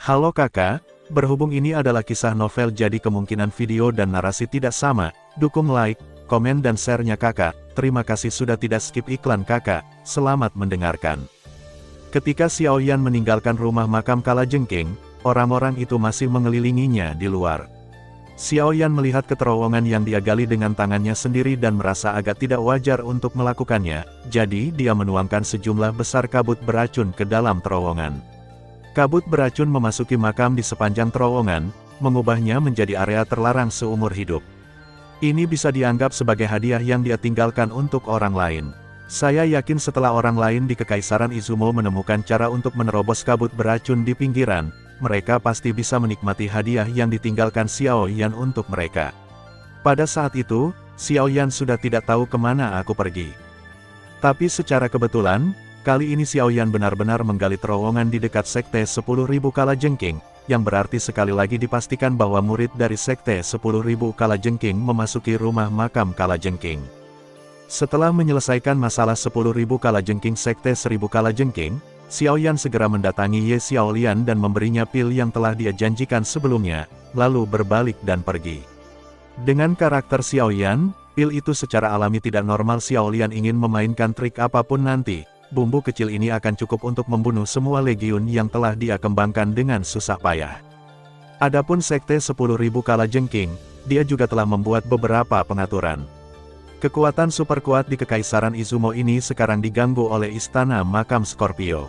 Halo kakak, berhubung ini adalah kisah novel jadi kemungkinan video dan narasi tidak sama, dukung like, komen dan share-nya kakak, terima kasih sudah tidak skip iklan kakak, selamat mendengarkan. Ketika Xiaoyan meninggalkan rumah makam Kalajengking, orang-orang itu masih mengelilinginya di luar. Xiaoyan melihat keterowongan yang dia gali dengan tangannya sendiri dan merasa agak tidak wajar untuk melakukannya, jadi dia menuangkan sejumlah besar kabut beracun ke dalam terowongan. Kabut beracun memasuki makam di sepanjang terowongan, mengubahnya menjadi area terlarang seumur hidup. Ini bisa dianggap sebagai hadiah yang dia tinggalkan untuk orang lain. Saya yakin setelah orang lain di Kekaisaran Izumo menemukan cara untuk menerobos kabut beracun di pinggiran, mereka pasti bisa menikmati hadiah yang ditinggalkan Xiaoyan untuk mereka. Pada saat itu, Xiaoyan sudah tidak tahu kemana aku pergi. Tapi secara kebetulan, kali ini Xiaoyan benar-benar menggali terowongan di dekat Sekte 10.000 Kalajengking, yang berarti sekali lagi dipastikan bahwa murid dari Sekte 10.000 Kalajengking memasuki rumah makam Kalajengking. Setelah menyelesaikan masalah 10.000 Kalajengking Sekte 1000 Kalajengking, Xiaoyan segera mendatangi Ye Xiaolian dan memberinya pil yang telah dia janjikan sebelumnya, lalu berbalik dan pergi. Dengan karakter Xiaoyan, pil itu secara alami tidak normal. Xiaolian ingin memainkan trik apapun nanti, bumbu kecil ini akan cukup untuk membunuh semua legiun yang telah dia kembangkan dengan susah payah. Adapun Sekte 10.000 Kalajengking, dia juga telah membuat beberapa pengaturan. Kekuatan super kuat di Kekaisaran Izumo ini sekarang diganggu oleh Istana Makam Scorpio.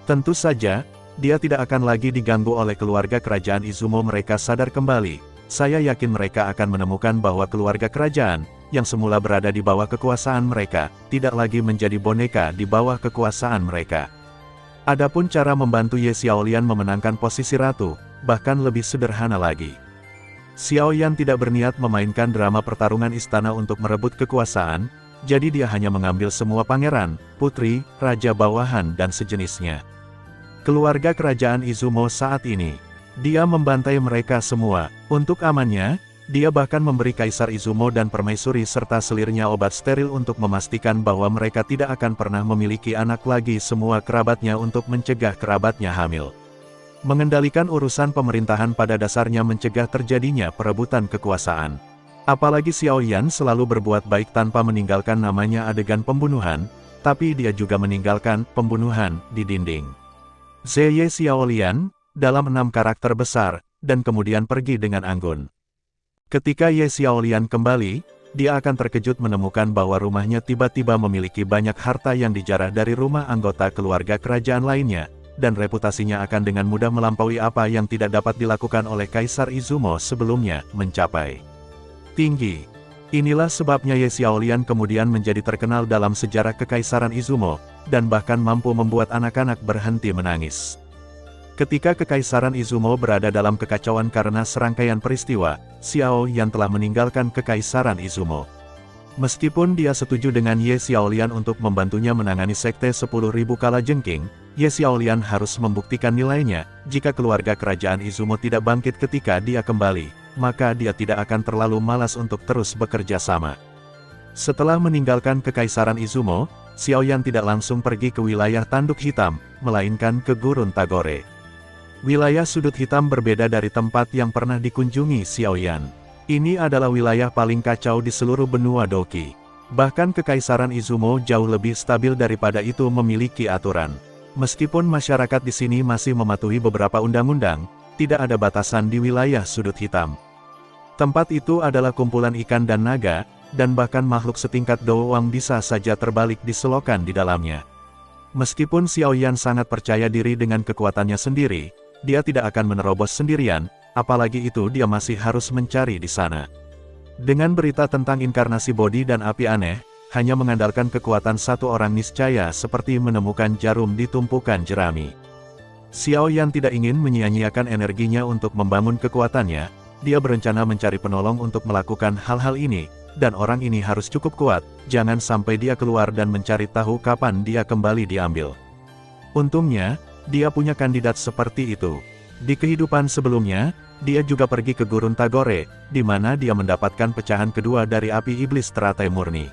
Tentu saja, dia tidak akan lagi diganggu oleh keluarga kerajaan Izumo. Mereka sadar kembali. Saya yakin mereka akan menemukan bahwa keluarga kerajaan, yang semula berada di bawah kekuasaan mereka, tidak lagi menjadi boneka di bawah kekuasaan mereka. Adapun cara membantu Ye Xiaolian memenangkan posisi ratu, bahkan lebih sederhana lagi. Xiaoyan tidak berniat memainkan drama pertarungan istana untuk merebut kekuasaan, jadi dia hanya mengambil semua pangeran, putri, raja bawahan dan sejenisnya. Keluarga kerajaan Izumo saat ini, dia membantai mereka semua. Untuk amannya, dia bahkan memberi Kaisar Izumo dan Permaisuri serta selirnya obat steril untuk memastikan bahwa mereka tidak akan pernah memiliki anak lagi. Semua kerabatnya untuk mencegah kerabatnya hamil. Mengendalikan urusan pemerintahan pada dasarnya mencegah terjadinya perebutan kekuasaan. Apalagi Xiaoyan selalu berbuat baik tanpa meninggalkan namanya adegan pembunuhan, tapi dia juga meninggalkan pembunuhan di dinding. Ye Xiaolian, dalam 6 karakter besar, dan kemudian pergi dengan anggun. Ketika Ye Xiaolian kembali, dia akan terkejut menemukan bahwa rumahnya tiba-tiba memiliki banyak harta yang dijarah dari rumah anggota keluarga kerajaan lainnya, dan reputasinya akan dengan mudah melampaui apa yang tidak dapat dilakukan oleh Kaisar Izumo sebelumnya, mencapai tinggi. Inilah sebabnya Ye Xiaolian kemudian menjadi terkenal dalam sejarah Kekaisaran Izumo, dan bahkan mampu membuat anak-anak berhenti menangis. Ketika Kekaisaran Izumo berada dalam kekacauan karena serangkaian peristiwa, Xiaoyan telah meninggalkan Kekaisaran Izumo. Meskipun dia setuju dengan Ye Xiaolian untuk membantunya menangani Sekte 10.000 Kalajengking, Ye Xiaolian harus membuktikan nilainya. Jika keluarga kerajaan Izumo tidak bangkit ketika dia kembali, maka dia tidak akan terlalu malas untuk terus bekerja sama. Setelah meninggalkan Kekaisaran Izumo, Xiaoyan tidak langsung pergi ke wilayah Tanduk Hitam, melainkan ke Gurun Tagore. Wilayah Sudut Hitam berbeda dari tempat yang pernah dikunjungi Xiaoyan. Ini adalah wilayah paling kacau di seluruh benua Doki. Bahkan Kekaisaran Izumo jauh lebih stabil daripada itu, memiliki aturan. Meskipun masyarakat di sini masih mematuhi beberapa undang-undang, tidak ada batasan di wilayah Sudut Hitam. Tempat itu adalah kumpulan ikan dan naga, dan bahkan makhluk setingkat doang bisa saja terbalik di selokan di dalamnya. Meskipun Xiaoyan sangat percaya diri dengan kekuatannya sendiri, dia tidak akan menerobos sendirian, apalagi itu dia masih harus mencari di sana. Dengan berita tentang inkarnasi Bodhi dan api aneh, hanya mengandalkan kekuatan satu orang niscaya seperti menemukan jarum di tumpukan jerami. Xiaoyan tidak ingin menyia-nyiakan energinya untuk membangun kekuatannya, dia berencana mencari penolong untuk melakukan hal-hal ini. Dan orang ini harus cukup kuat, jangan sampai dia keluar dan mencari tahu kapan dia kembali diambil. Untungnya, dia punya kandidat seperti itu. Di kehidupan sebelumnya, dia juga pergi ke Gurun Tagore, di mana dia mendapatkan pecahan kedua dari api iblis teratai murni.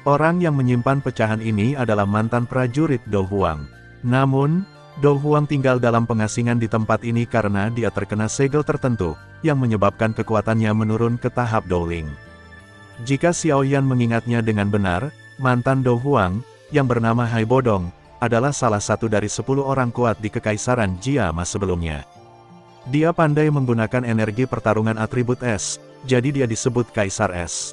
Orang yang menyimpan pecahan ini adalah mantan prajurit Do Huang. Namun, Dou Huang tinggal dalam pengasingan di tempat ini karena dia terkena segel tertentu, yang menyebabkan kekuatannya menurun ke tahap Douling. Jika Xiao Yan mengingatnya dengan benar, mantan Dou Huang, yang bernama Hai Bodong, adalah salah satu dari 10 orang kuat di Kekaisaran Jiama sebelumnya. Dia pandai menggunakan energi pertarungan atribut es, jadi dia disebut Kaisar Es.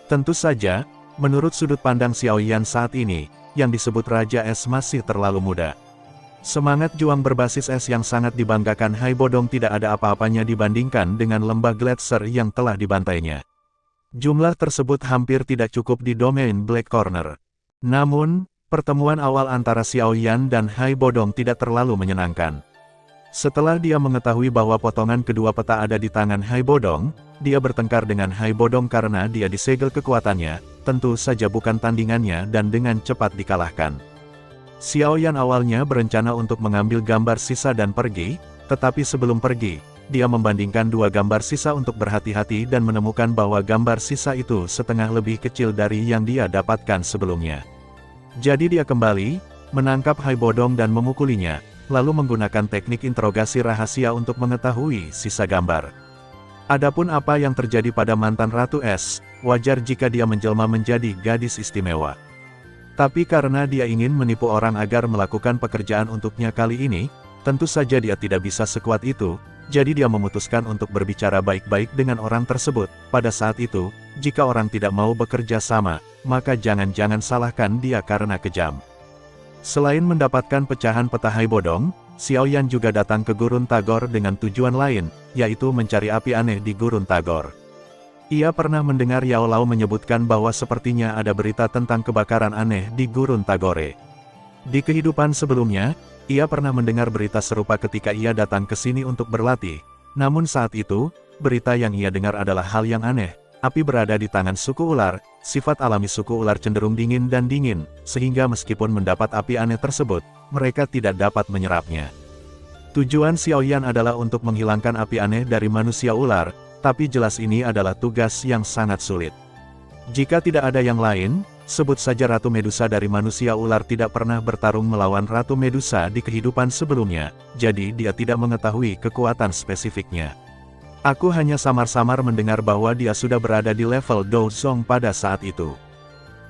Tentu saja, menurut sudut pandang Xiao Yan saat ini, yang disebut Raja Es masih terlalu muda. Semangat juang berbasis es yang sangat dibanggakan Hai Bodong tidak ada apa-apanya dibandingkan dengan lembah Gletser yang telah dibantainya. Jumlah tersebut hampir tidak cukup di domain Black Corner. Namun, pertemuan awal antara Xiao Yan dan Hai Bodong tidak terlalu menyenangkan. Setelah dia mengetahui bahwa potongan kedua peta ada di tangan Hai Bodong, dia bertengkar dengan Hai Bodong karena dia disegel kekuatannya, tentu saja bukan tandingannya dan dengan cepat dikalahkan. Xiao Yan awalnya berencana untuk mengambil gambar sisa dan pergi, tetapi sebelum pergi, dia membandingkan dua gambar sisa untuk berhati-hati dan menemukan bahwa gambar sisa itu setengah lebih kecil dari yang dia dapatkan sebelumnya. Jadi dia kembali, menangkap Hai Bodong dan memukulinya, lalu menggunakan teknik interogasi rahasia untuk mengetahui sisa gambar. Adapun apa yang terjadi pada mantan Ratu Es, wajar jika dia menjelma menjadi gadis istimewa. Tapi karena dia ingin menipu orang agar melakukan pekerjaan untuknya kali ini, tentu saja dia tidak bisa sekuat itu, jadi dia memutuskan untuk berbicara baik-baik dengan orang tersebut. Pada saat itu, jika orang tidak mau bekerja sama, maka jangan-jangan salahkan dia karena kejam. Selain mendapatkan pecahan peta Hai Bodong, Xiao Yan juga datang ke Gurun Tagor dengan tujuan lain, yaitu mencari api aneh di Gurun Tagor. Ia pernah mendengar Yao Lao menyebutkan bahwa sepertinya ada berita tentang kebakaran aneh di Gurun Tagore. Di kehidupan sebelumnya, ia pernah mendengar berita serupa ketika ia datang ke sini untuk berlatih. Namun saat itu, berita yang ia dengar adalah hal yang aneh. Api berada di tangan suku ular, sifat alami suku ular cenderung dingin dan dingin, sehingga meskipun mendapat api aneh tersebut, mereka tidak dapat menyerapnya. Tujuan Xiao Yan adalah untuk menghilangkan api aneh dari manusia ular, tapi jelas ini adalah tugas yang sangat sulit. Jika tidak ada yang lain, sebut saja Ratu Medusa dari manusia ular tidak pernah bertarung melawan Ratu Medusa di kehidupan sebelumnya, jadi dia tidak mengetahui kekuatan spesifiknya. Aku hanya samar-samar mendengar bahwa dia sudah berada di level Douzong pada saat itu.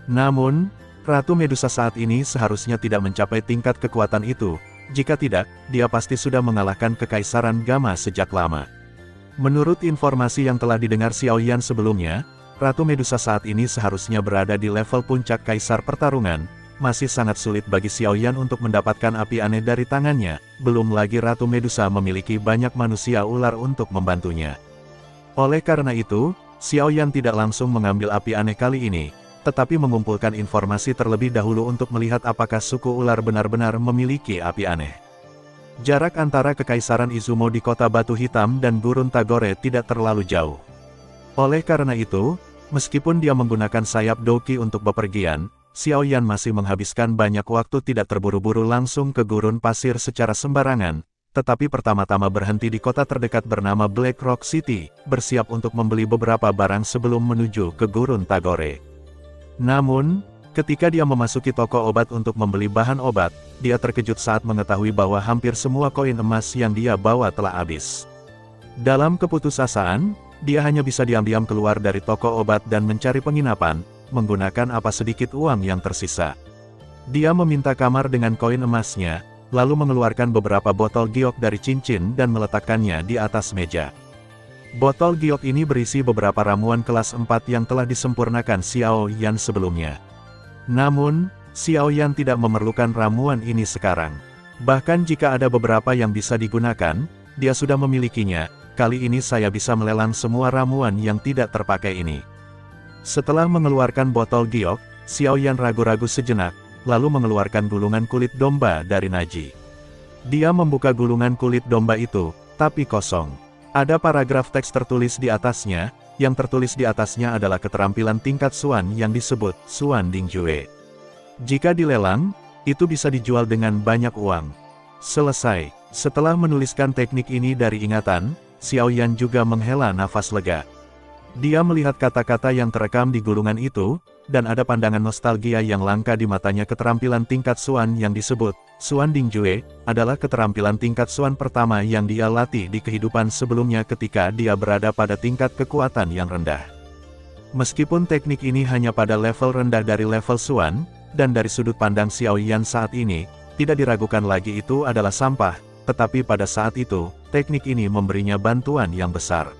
Namun, Ratu Medusa saat ini seharusnya tidak mencapai tingkat kekuatan itu, jika tidak, dia pasti sudah mengalahkan Kekaisaran Gamma sejak lama. Menurut informasi yang telah didengar Xiao Yan sebelumnya, Ratu Medusa saat ini seharusnya berada di level puncak Kaisar Pertarungan. Masih sangat sulit bagi Xiao Yan untuk mendapatkan api aneh dari tangannya, belum lagi Ratu Medusa memiliki banyak manusia ular untuk membantunya. Oleh karena itu, Xiao Yan tidak langsung mengambil api aneh kali ini, tetapi mengumpulkan informasi terlebih dahulu untuk melihat apakah suku ular benar-benar memiliki api aneh. Jarak antara Kekaisaran Izumo di Kota Batu Hitam dan Gurun Tagore tidak terlalu jauh. Oleh karena itu, meskipun dia menggunakan sayap Doki untuk bepergian, Xiao Yan masih menghabiskan banyak waktu tidak terburu-buru langsung ke gurun pasir secara sembarangan, tetapi pertama-tama berhenti di kota terdekat bernama Black Rock City, bersiap untuk membeli beberapa barang sebelum menuju ke Gurun Tagore. Namun, ketika dia memasuki toko obat untuk membeli bahan obat, dia terkejut saat mengetahui bahwa hampir semua koin emas yang dia bawa telah habis. Dalam keputusasaan, dia hanya bisa diam-diam keluar dari toko obat dan mencari penginapan, menggunakan apa sedikit uang yang tersisa. Dia meminta kamar dengan koin emasnya, lalu mengeluarkan beberapa botol giok dari cincin dan meletakkannya di atas meja. Botol giok ini berisi beberapa ramuan kelas 4 yang telah disempurnakan Xiao Yan sebelumnya. Namun, Xiao Yan tidak memerlukan ramuan ini sekarang. Bahkan jika ada beberapa yang bisa digunakan, dia sudah memilikinya. Kali ini saya bisa melelang semua ramuan yang tidak terpakai ini. Setelah mengeluarkan botol giok, Xiao Yan ragu-ragu sejenak, lalu mengeluarkan gulungan kulit domba dari Naji. Dia membuka gulungan kulit domba itu, tapi kosong. Ada paragraf teks tertulis di atasnya, yang tertulis di atasnya adalah keterampilan tingkat Suan yang disebut Suan Dingjue. Jika dilelang, itu bisa dijual dengan banyak uang. Selesai. Setelah menuliskan teknik ini dari ingatan, Xiao Yan juga menghela nafas lega. Dia melihat kata-kata yang terekam di gulungan itu, dan ada pandangan nostalgia yang langka di matanya. Keterampilan tingkat Xuan yang disebut Xuan Dingjue adalah keterampilan tingkat Xuan pertama yang dia latih di kehidupan sebelumnya ketika dia berada pada tingkat kekuatan yang rendah. Meskipun teknik ini hanya pada level rendah dari level Xuan, dan dari sudut pandang Xiao Yan saat ini, tidak diragukan lagi itu adalah sampah, tetapi pada saat itu, teknik ini memberinya bantuan yang besar.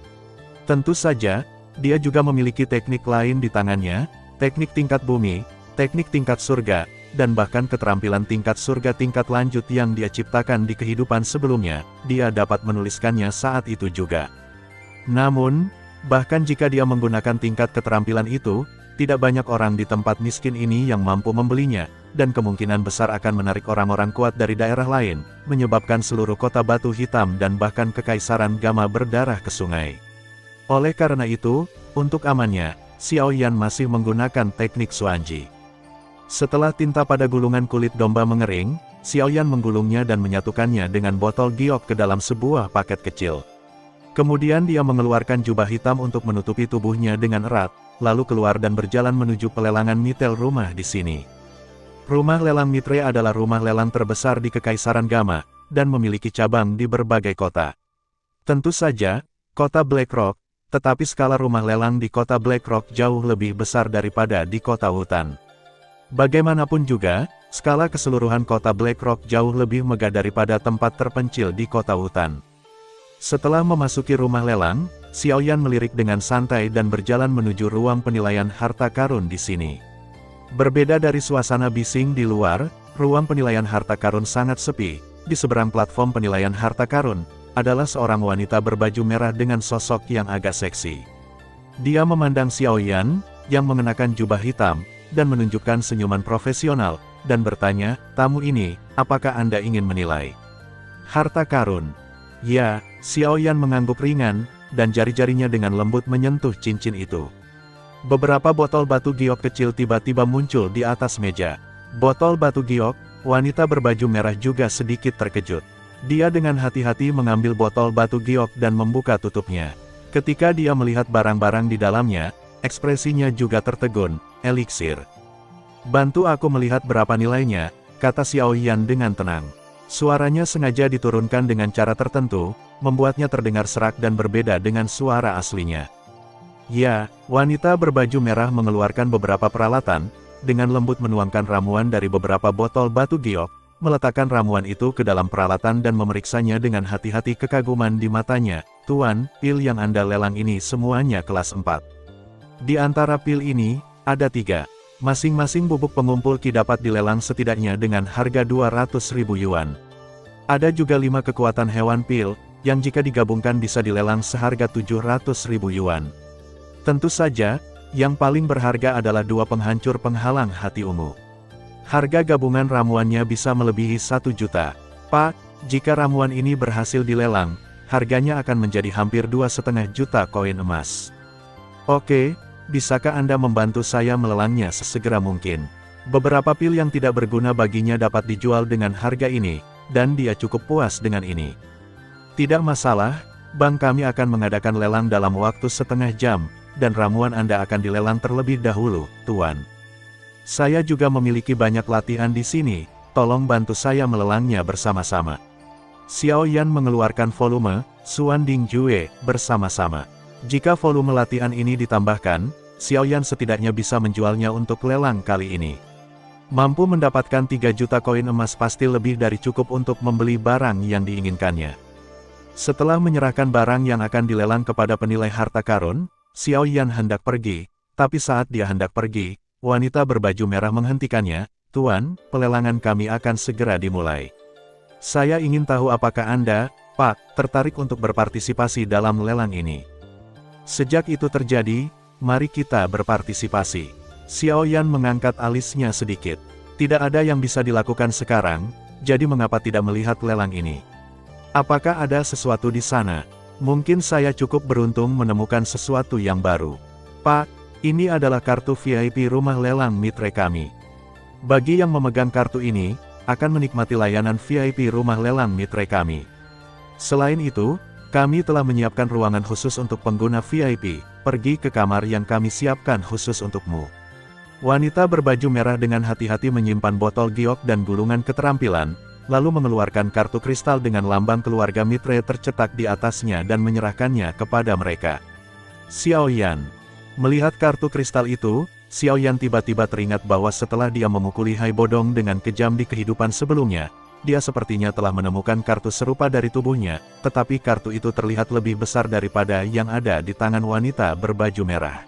Tentu saja, dia juga memiliki teknik lain di tangannya, teknik tingkat bumi, teknik tingkat surga, dan bahkan keterampilan tingkat surga tingkat lanjut yang dia ciptakan di kehidupan sebelumnya, dia dapat menuliskannya saat itu juga. Namun, bahkan jika dia menggunakan tingkat keterampilan itu, tidak banyak orang di tempat miskin ini yang mampu membelinya, dan kemungkinan besar akan menarik orang-orang kuat dari daerah lain, menyebabkan seluruh kota batu hitam dan bahkan kekaisaran Gama berdarah ke sungai. Oleh karena itu, untuk amannya, Xiao Yan masih menggunakan teknik Xuanji. Setelah tinta pada gulungan kulit domba mengering, Xiao Yan menggulungnya dan menyatukannya dengan botol giok ke dalam sebuah paket kecil. Kemudian dia mengeluarkan jubah hitam untuk menutupi tubuhnya dengan erat, lalu keluar dan berjalan menuju pelelangan mitel rumah di sini. Rumah lelang Mitre adalah rumah lelang terbesar di Kekaisaran Gama, dan memiliki cabang di berbagai kota. Tentu saja, kota Blackrock, tetapi skala rumah lelang di kota Blackrock jauh lebih besar daripada di kota hutan. Bagaimanapun juga, skala keseluruhan kota Blackrock jauh lebih megah daripada tempat terpencil di kota hutan. Setelah memasuki rumah lelang, Xiao Yan melirik dengan santai dan berjalan menuju ruang penilaian harta karun di sini. Berbeda dari suasana bising di luar, ruang penilaian harta karun sangat sepi. Di seberang platform penilaian harta karun, adalah seorang wanita berbaju merah dengan sosok yang agak seksi. Dia memandang Xiao Yan, yang mengenakan jubah hitam, dan menunjukkan senyuman profesional, dan bertanya, "Tamu ini, apakah Anda ingin menilai harta karun?" "Ya," Xiao Yan mengangguk ringan, dan jari-jarinya dengan lembut menyentuh cincin itu. Beberapa botol batu giok kecil tiba-tiba muncul di atas meja. Botol batu giok, wanita berbaju merah juga sedikit terkejut. Dia dengan hati-hati mengambil botol batu giok dan membuka tutupnya. Ketika dia melihat barang-barang di dalamnya, ekspresinya juga tertegun. "Eliksir. Bantu aku melihat berapa nilainya," kata Xiao Yan dengan tenang. Suaranya sengaja diturunkan dengan cara tertentu, membuatnya terdengar serak dan berbeda dengan suara aslinya. "Ya," wanita berbaju merah mengeluarkan beberapa peralatan, dengan lembut menuangkan ramuan dari beberapa botol batu giok, meletakkan ramuan itu ke dalam peralatan dan memeriksanya dengan hati-hati. Kekaguman di matanya. "Tuan, pil yang Anda lelang ini semuanya kelas 4. Di antara pil ini, ada 3. Masing-masing bubuk pengumpul Qi dapat dilelang setidaknya dengan harga 200.000 yuan. Ada juga 5 kekuatan hewan pil, yang jika digabungkan bisa dilelang seharga 700.000 yuan. Tentu saja, yang paling berharga adalah 2 penghancur penghalang hati ungu. Harga gabungan ramuannya bisa melebihi 1 juta. Pak, jika ramuan ini berhasil dilelang, harganya akan menjadi hampir 2,5 juta koin emas. Oke, bisakah Anda membantu saya melelangnya sesegera mungkin? Beberapa pil yang tidak berguna baginya dapat dijual dengan harga ini, dan dia cukup puas dengan ini. Tidak masalah, bank kami akan mengadakan lelang dalam waktu setengah jam, dan ramuan Anda akan dilelang terlebih dahulu, Tuan. Saya juga memiliki banyak latihan di sini, tolong bantu saya melelangnya bersama-sama. Xiao Yan mengeluarkan volume Xuan Dingjue bersama-sama. Jika volume latihan ini ditambahkan, Xiao Yan setidaknya bisa menjualnya untuk lelang kali ini. Mampu mendapatkan 3 juta koin emas pasti lebih dari cukup untuk membeli barang yang diinginkannya. Setelah menyerahkan barang yang akan dilelang kepada penilai harta karun, Xiao Yan hendak pergi, tapi saat dia hendak pergi, wanita berbaju merah menghentikannya. "Tuan, pelelangan kami akan segera dimulai. Saya ingin tahu apakah Anda, Pak, tertarik untuk berpartisipasi dalam lelang ini. Sejak itu terjadi, mari kita berpartisipasi." Xiao Yan mengangkat alisnya sedikit. Tidak ada yang bisa dilakukan sekarang, jadi mengapa tidak melihat lelang ini? Apakah ada sesuatu di sana? Mungkin saya cukup beruntung menemukan sesuatu yang baru. Pak, ini adalah kartu VIP rumah lelang Mitre kami. Bagi yang memegang kartu ini, akan menikmati layanan VIP rumah lelang Mitre kami. Selain itu, kami telah menyiapkan ruangan khusus untuk pengguna VIP, pergi ke kamar yang kami siapkan khusus untukmu. Wanita berbaju merah dengan hati-hati menyimpan botol giok dan gulungan keterampilan, lalu mengeluarkan kartu kristal dengan lambang keluarga Mitre tercetak di atasnya dan menyerahkannya kepada mereka. Xiao Yan. Melihat kartu kristal itu, Xiao Yan tiba-tiba teringat bahwa setelah dia memukuli Hai Bodong dengan kejam di kehidupan sebelumnya, dia sepertinya telah menemukan kartu serupa dari tubuhnya, tetapi kartu itu terlihat lebih besar daripada yang ada di tangan wanita berbaju merah.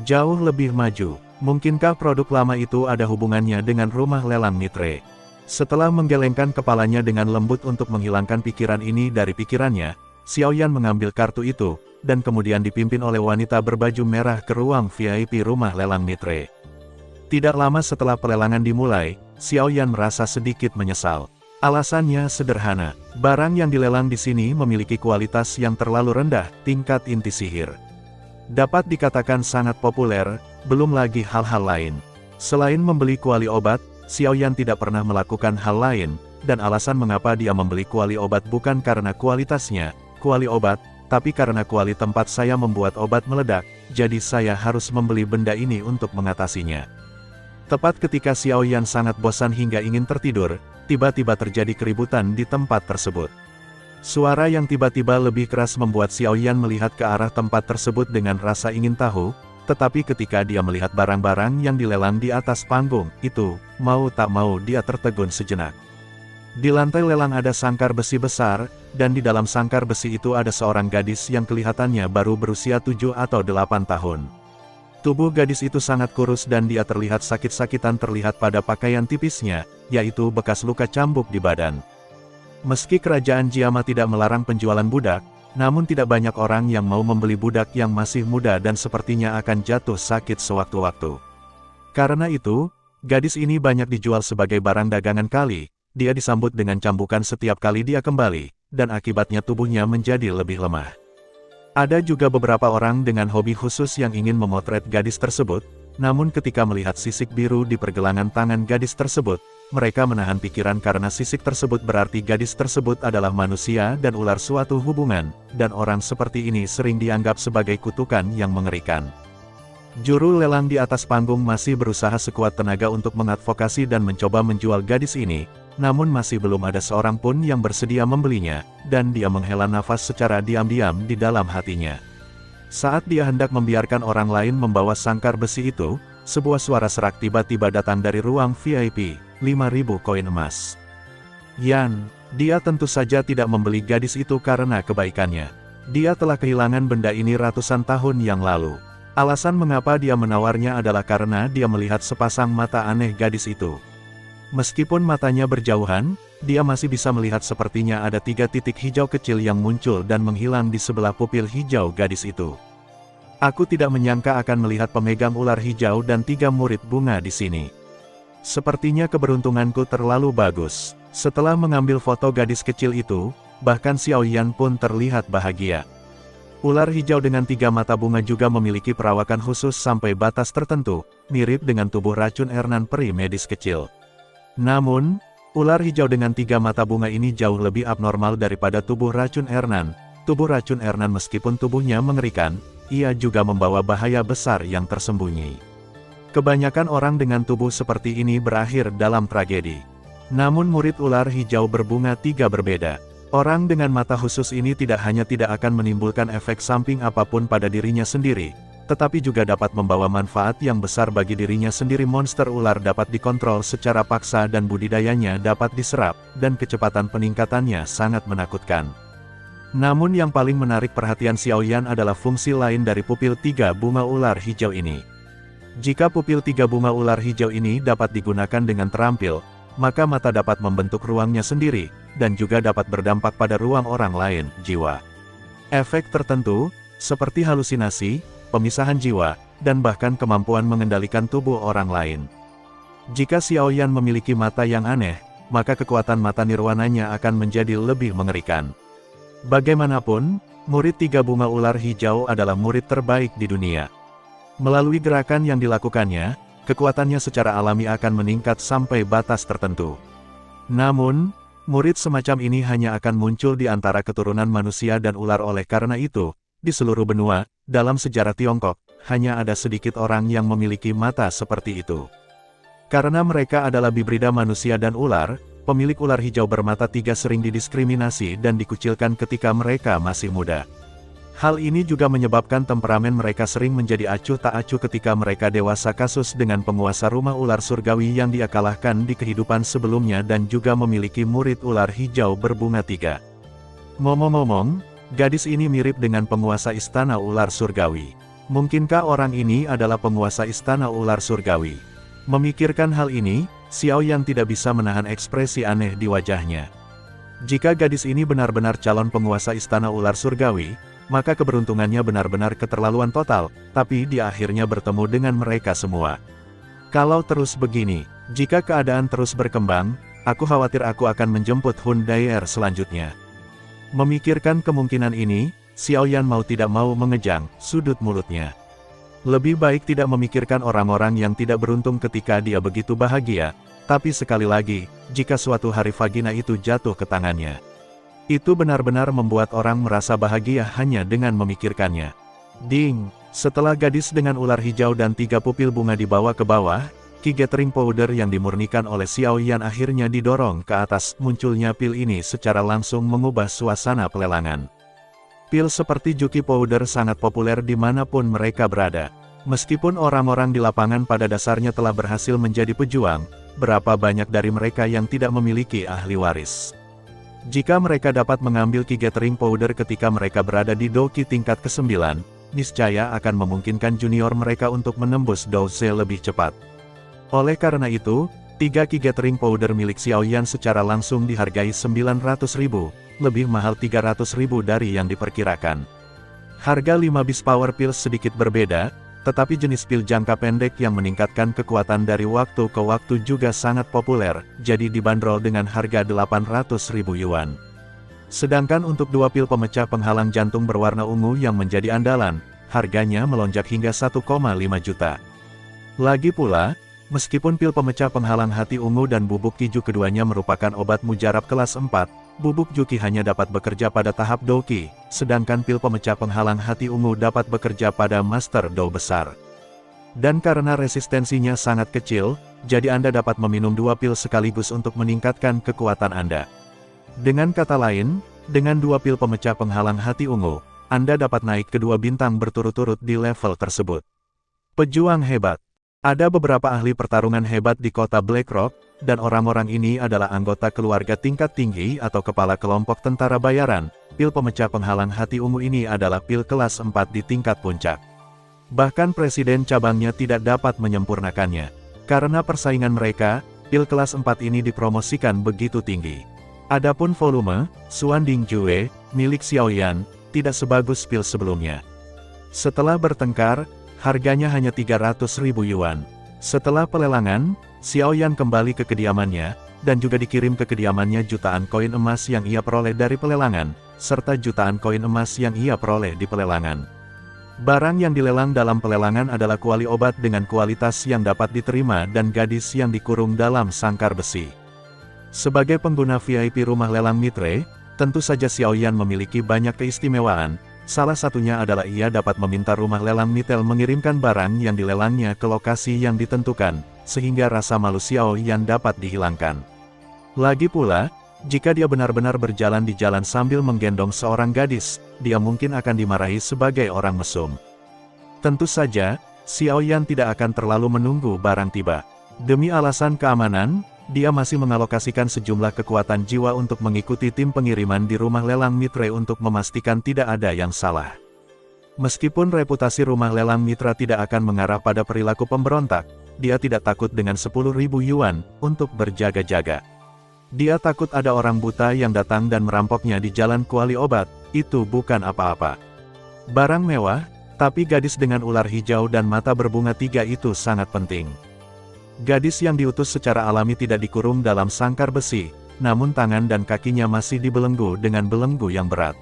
Jauh lebih maju. Mungkinkah produk lama itu ada hubungannya dengan rumah lelang Mitre? Setelah menggelengkan kepalanya dengan lembut untuk menghilangkan pikiran ini dari pikirannya, Xiao Yan mengambil kartu itu, dan kemudian dipimpin oleh wanita berbaju merah ke ruang VIP rumah lelang Mitre. Tidak lama setelah pelelangan dimulai, Xiao Yan merasa sedikit menyesal. Alasannya sederhana, barang yang dilelang di sini memiliki kualitas yang terlalu rendah, tingkat inti sihir. Dapat dikatakan sangat populer, belum lagi hal-hal lain. Selain membeli kuali obat, Xiao Yan tidak pernah melakukan hal lain, dan alasan mengapa dia membeli kuali obat bukan karena kualitasnya, kuali obat, tapi karena kuali tempat saya membuat obat meledak, jadi saya harus membeli benda ini untuk mengatasinya. Tepat ketika Xiao Yan sangat bosan hingga ingin tertidur, tiba-tiba terjadi keributan di tempat tersebut. Suara yang tiba-tiba lebih keras membuat Xiao Yan melihat ke arah tempat tersebut dengan rasa ingin tahu, tetapi ketika dia melihat barang-barang yang dilelang di atas panggung, itu, mau tak mau dia tertegun sejenak. Di lantai lelang ada sangkar besi besar, dan di dalam sangkar besi itu ada seorang gadis yang kelihatannya baru berusia 7 atau 8 tahun. Tubuh gadis itu sangat kurus dan dia terlihat sakit-sakitan terlihat pada pakaian tipisnya, yaitu bekas luka cambuk di badan. Meski kerajaan Jiama tidak melarang penjualan budak, namun tidak banyak orang yang mau membeli budak yang masih muda dan sepertinya akan jatuh sakit sewaktu-waktu. Karena itu, gadis ini banyak dijual sebagai barang dagangan kali, dia disambut dengan cambukan setiap kali dia kembali, dan akibatnya tubuhnya menjadi lebih lemah. Ada juga beberapa orang dengan hobi khusus yang ingin memotret gadis tersebut, namun ketika melihat sisik biru di pergelangan tangan gadis tersebut, mereka menahan pikiran karena sisik tersebut berarti gadis tersebut adalah manusia dan ular suatu hubungan, dan orang seperti ini sering dianggap sebagai kutukan yang mengerikan. Juru lelang di atas panggung masih berusaha sekuat tenaga untuk mengadvokasi dan mencoba menjual gadis ini, namun masih belum ada seorang pun yang bersedia membelinya, dan dia menghela nafas secara diam-diam di dalam hatinya. Saat dia hendak membiarkan orang lain membawa sangkar besi itu, sebuah suara serak tiba-tiba datang dari ruang VIP, 5.000 koin emas. Yan, dia tentu saja tidak membeli gadis itu karena kebaikannya. Dia telah kehilangan benda ini ratusan tahun yang lalu. Alasan mengapa dia menawarnya adalah karena dia melihat sepasang mata aneh gadis itu. Meskipun matanya berjauhan, dia masih bisa melihat sepertinya ada 3 titik hijau kecil yang muncul dan menghilang di sebelah pupil hijau gadis itu. Aku tidak menyangka akan melihat pemegang ular hijau dan 3 murid bunga di sini. Sepertinya keberuntunganku terlalu bagus. Setelah mengambil foto gadis kecil itu, bahkan Xiao Yan pun terlihat bahagia. Ular hijau dengan 3 mata bunga juga memiliki perawakan khusus sampai batas tertentu, mirip dengan tubuh racun Ernan peri medis kecil. Namun, ular hijau dengan 3 mata bunga ini jauh lebih abnormal daripada tubuh racun Ernan. Tubuh racun Ernan meskipun tubuhnya mengerikan, ia juga membawa bahaya besar yang tersembunyi. Kebanyakan orang dengan tubuh seperti ini berakhir dalam tragedi. Namun murid ular hijau berbunga 3 berbeda. Orang dengan mata khusus ini tidak hanya tidak akan menimbulkan efek samping apapun pada dirinya sendiri, tetapi juga dapat membawa manfaat yang besar bagi dirinya sendiri. Monster ular dapat dikontrol secara paksa dan budidayanya dapat diserap, dan kecepatan peningkatannya sangat menakutkan. Namun yang paling menarik perhatian Xiao Yan adalah fungsi lain dari pupil 3 bunga ular hijau ini. Jika pupil 3 bunga ular hijau ini dapat digunakan dengan terampil, maka mata dapat membentuk ruangnya sendiri, dan juga dapat berdampak pada ruang orang lain, jiwa. Efek tertentu, seperti halusinasi, pemisahan jiwa, dan bahkan kemampuan mengendalikan tubuh orang lain. Jika Xiao Yan memiliki mata yang aneh, maka kekuatan mata nirwananya akan menjadi lebih mengerikan. Bagaimanapun, murid 3 bunga ular hijau adalah murid terbaik di dunia. Melalui gerakan yang dilakukannya, kekuatannya secara alami akan meningkat sampai batas tertentu. Namun, murid semacam ini hanya akan muncul di antara keturunan manusia dan ular. Oleh karena itu, di seluruh benua, dalam sejarah Tiongkok, hanya ada sedikit orang yang memiliki mata seperti itu. Karena mereka adalah hibrida manusia dan ular, pemilik ular hijau bermata tiga sering didiskriminasi dan dikucilkan ketika mereka masih muda. Hal ini juga menyebabkan temperamen mereka sering menjadi acuh tak acuh ketika mereka dewasa, kasus dengan penguasa rumah ular surgawi yang dia kalahkan di kehidupan sebelumnya dan juga memiliki murid ular hijau berbunga tiga. Ngomong-ngomong, gadis ini mirip dengan penguasa istana ular surgawi. Mungkinkah orang ini adalah penguasa istana ular surgawi? Memikirkan hal ini, Xiao Yan tidak bisa menahan ekspresi aneh di wajahnya. Jika gadis ini benar-benar calon penguasa istana ular surgawi, maka keberuntungannya benar-benar keterlaluan total, tapi dia akhirnya bertemu dengan mereka semua. Kalau terus begini, jika keadaan terus berkembang, aku khawatir aku akan menjemput Hun Daier selanjutnya. Memikirkan kemungkinan ini, Xiao Yan mau tidak mau mengejang sudut mulutnya. Lebih baik tidak memikirkan orang-orang yang tidak beruntung ketika dia begitu bahagia, tapi sekali lagi, jika suatu hari vagina itu jatuh ke tangannya, itu benar-benar membuat orang merasa bahagia hanya dengan memikirkannya. Ding! Setelah gadis dengan ular hijau dan tiga pupil bunga dibawa ke bawah, Ki Gathering Powder yang dimurnikan oleh Xiao Yan akhirnya didorong ke atas. Munculnya pil ini secara langsung mengubah suasana pelelangan. Pil seperti Juki Powder sangat populer dimanapun mereka berada. Meskipun orang-orang di lapangan pada dasarnya telah berhasil menjadi pejuang, berapa banyak dari mereka yang tidak memiliki ahli waris. Jika mereka dapat mengambil Ki Gathering Powder ketika mereka berada di Doki tingkat ke-9, niscaya akan memungkinkan junior mereka untuk menembus Douse lebih cepat. Oleh karena itu, 3 Ki Gathering Powder milik Xiao Yan secara langsung dihargai 900.000, lebih mahal 300.000 dari yang diperkirakan. Harga 5 Beast Power Pills sedikit berbeda, tetapi jenis pil jangka pendek yang meningkatkan kekuatan dari waktu ke waktu juga sangat populer, jadi dibanderol dengan harga 800.000 yuan. Sedangkan untuk 2 pil pemecah penghalang jantung berwarna ungu yang menjadi andalan, harganya melonjak hingga 1,5 juta. Lagi pula, meskipun pil pemecah penghalang hati ungu dan bubuk Kiju keduanya merupakan obat mujarab kelas 4, bubuk Juki hanya dapat bekerja pada tahap Doki, sedangkan pil pemecah penghalang hati ungu dapat bekerja pada Master Do besar. Dan karena resistensinya sangat kecil, jadi Anda dapat meminum 2 pil sekaligus untuk meningkatkan kekuatan Anda. Dengan kata lain, dengan 2 pil pemecah penghalang hati ungu, Anda dapat naik ke 2 bintang berturut-turut di level tersebut. Pejuang hebat. Ada beberapa ahli pertarungan hebat di kota Blackrock, dan orang-orang ini adalah anggota keluarga tingkat tinggi atau kepala kelompok tentara bayaran. Pil pemecah penghalang hati ungu ini adalah pil kelas 4 di tingkat puncak. Bahkan presiden cabangnya tidak dapat menyempurnakannya. Karena persaingan mereka, pil kelas 4 ini dipromosikan begitu tinggi. Adapun volume, Xuan Dingjue, milik Xiao Yan, tidak sebagus pil sebelumnya. Setelah bertengkar, harganya hanya 300.000 yuan. Setelah pelelangan, Xiao Yan kembali ke kediamannya, dan juga dikirim ke kediamannya jutaan koin emas yang ia peroleh dari pelelangan, serta jutaan koin emas yang ia peroleh di pelelangan. Barang yang dilelang dalam pelelangan adalah kuali obat dengan kualitas yang dapat diterima dan gadis yang dikurung dalam sangkar besi. Sebagai pengguna VIP rumah lelang Mitre, tentu saja Xiao Yan memiliki banyak keistimewaan. Salah satunya adalah ia dapat meminta rumah lelang Mitel mengirimkan barang yang dilelangnya ke lokasi yang ditentukan, sehingga rasa malu Xiao Yan dapat dihilangkan. Lagi pula, jika dia benar-benar berjalan di jalan sambil menggendong seorang gadis, dia mungkin akan dimarahi sebagai orang mesum. Tentu saja, Xiao Yan tidak akan terlalu menunggu barang tiba. Demi alasan keamanan, dia masih mengalokasikan sejumlah kekuatan jiwa untuk mengikuti tim pengiriman di rumah lelang Mitre untuk memastikan tidak ada yang salah. Meskipun reputasi rumah lelang Mitra tidak akan mengarah pada perilaku pemberontak, dia tidak takut dengan 10.000 yuan untuk berjaga-jaga. Dia takut ada orang buta yang datang dan merampoknya di jalan kuali obat, itu bukan apa-apa. Barang mewah, tapi gadis dengan ular hijau dan mata berbunga tiga itu sangat penting. Gadis yang diutus secara alami tidak dikurung dalam sangkar besi, namun tangan dan kakinya masih dibelenggu dengan belenggu yang berat.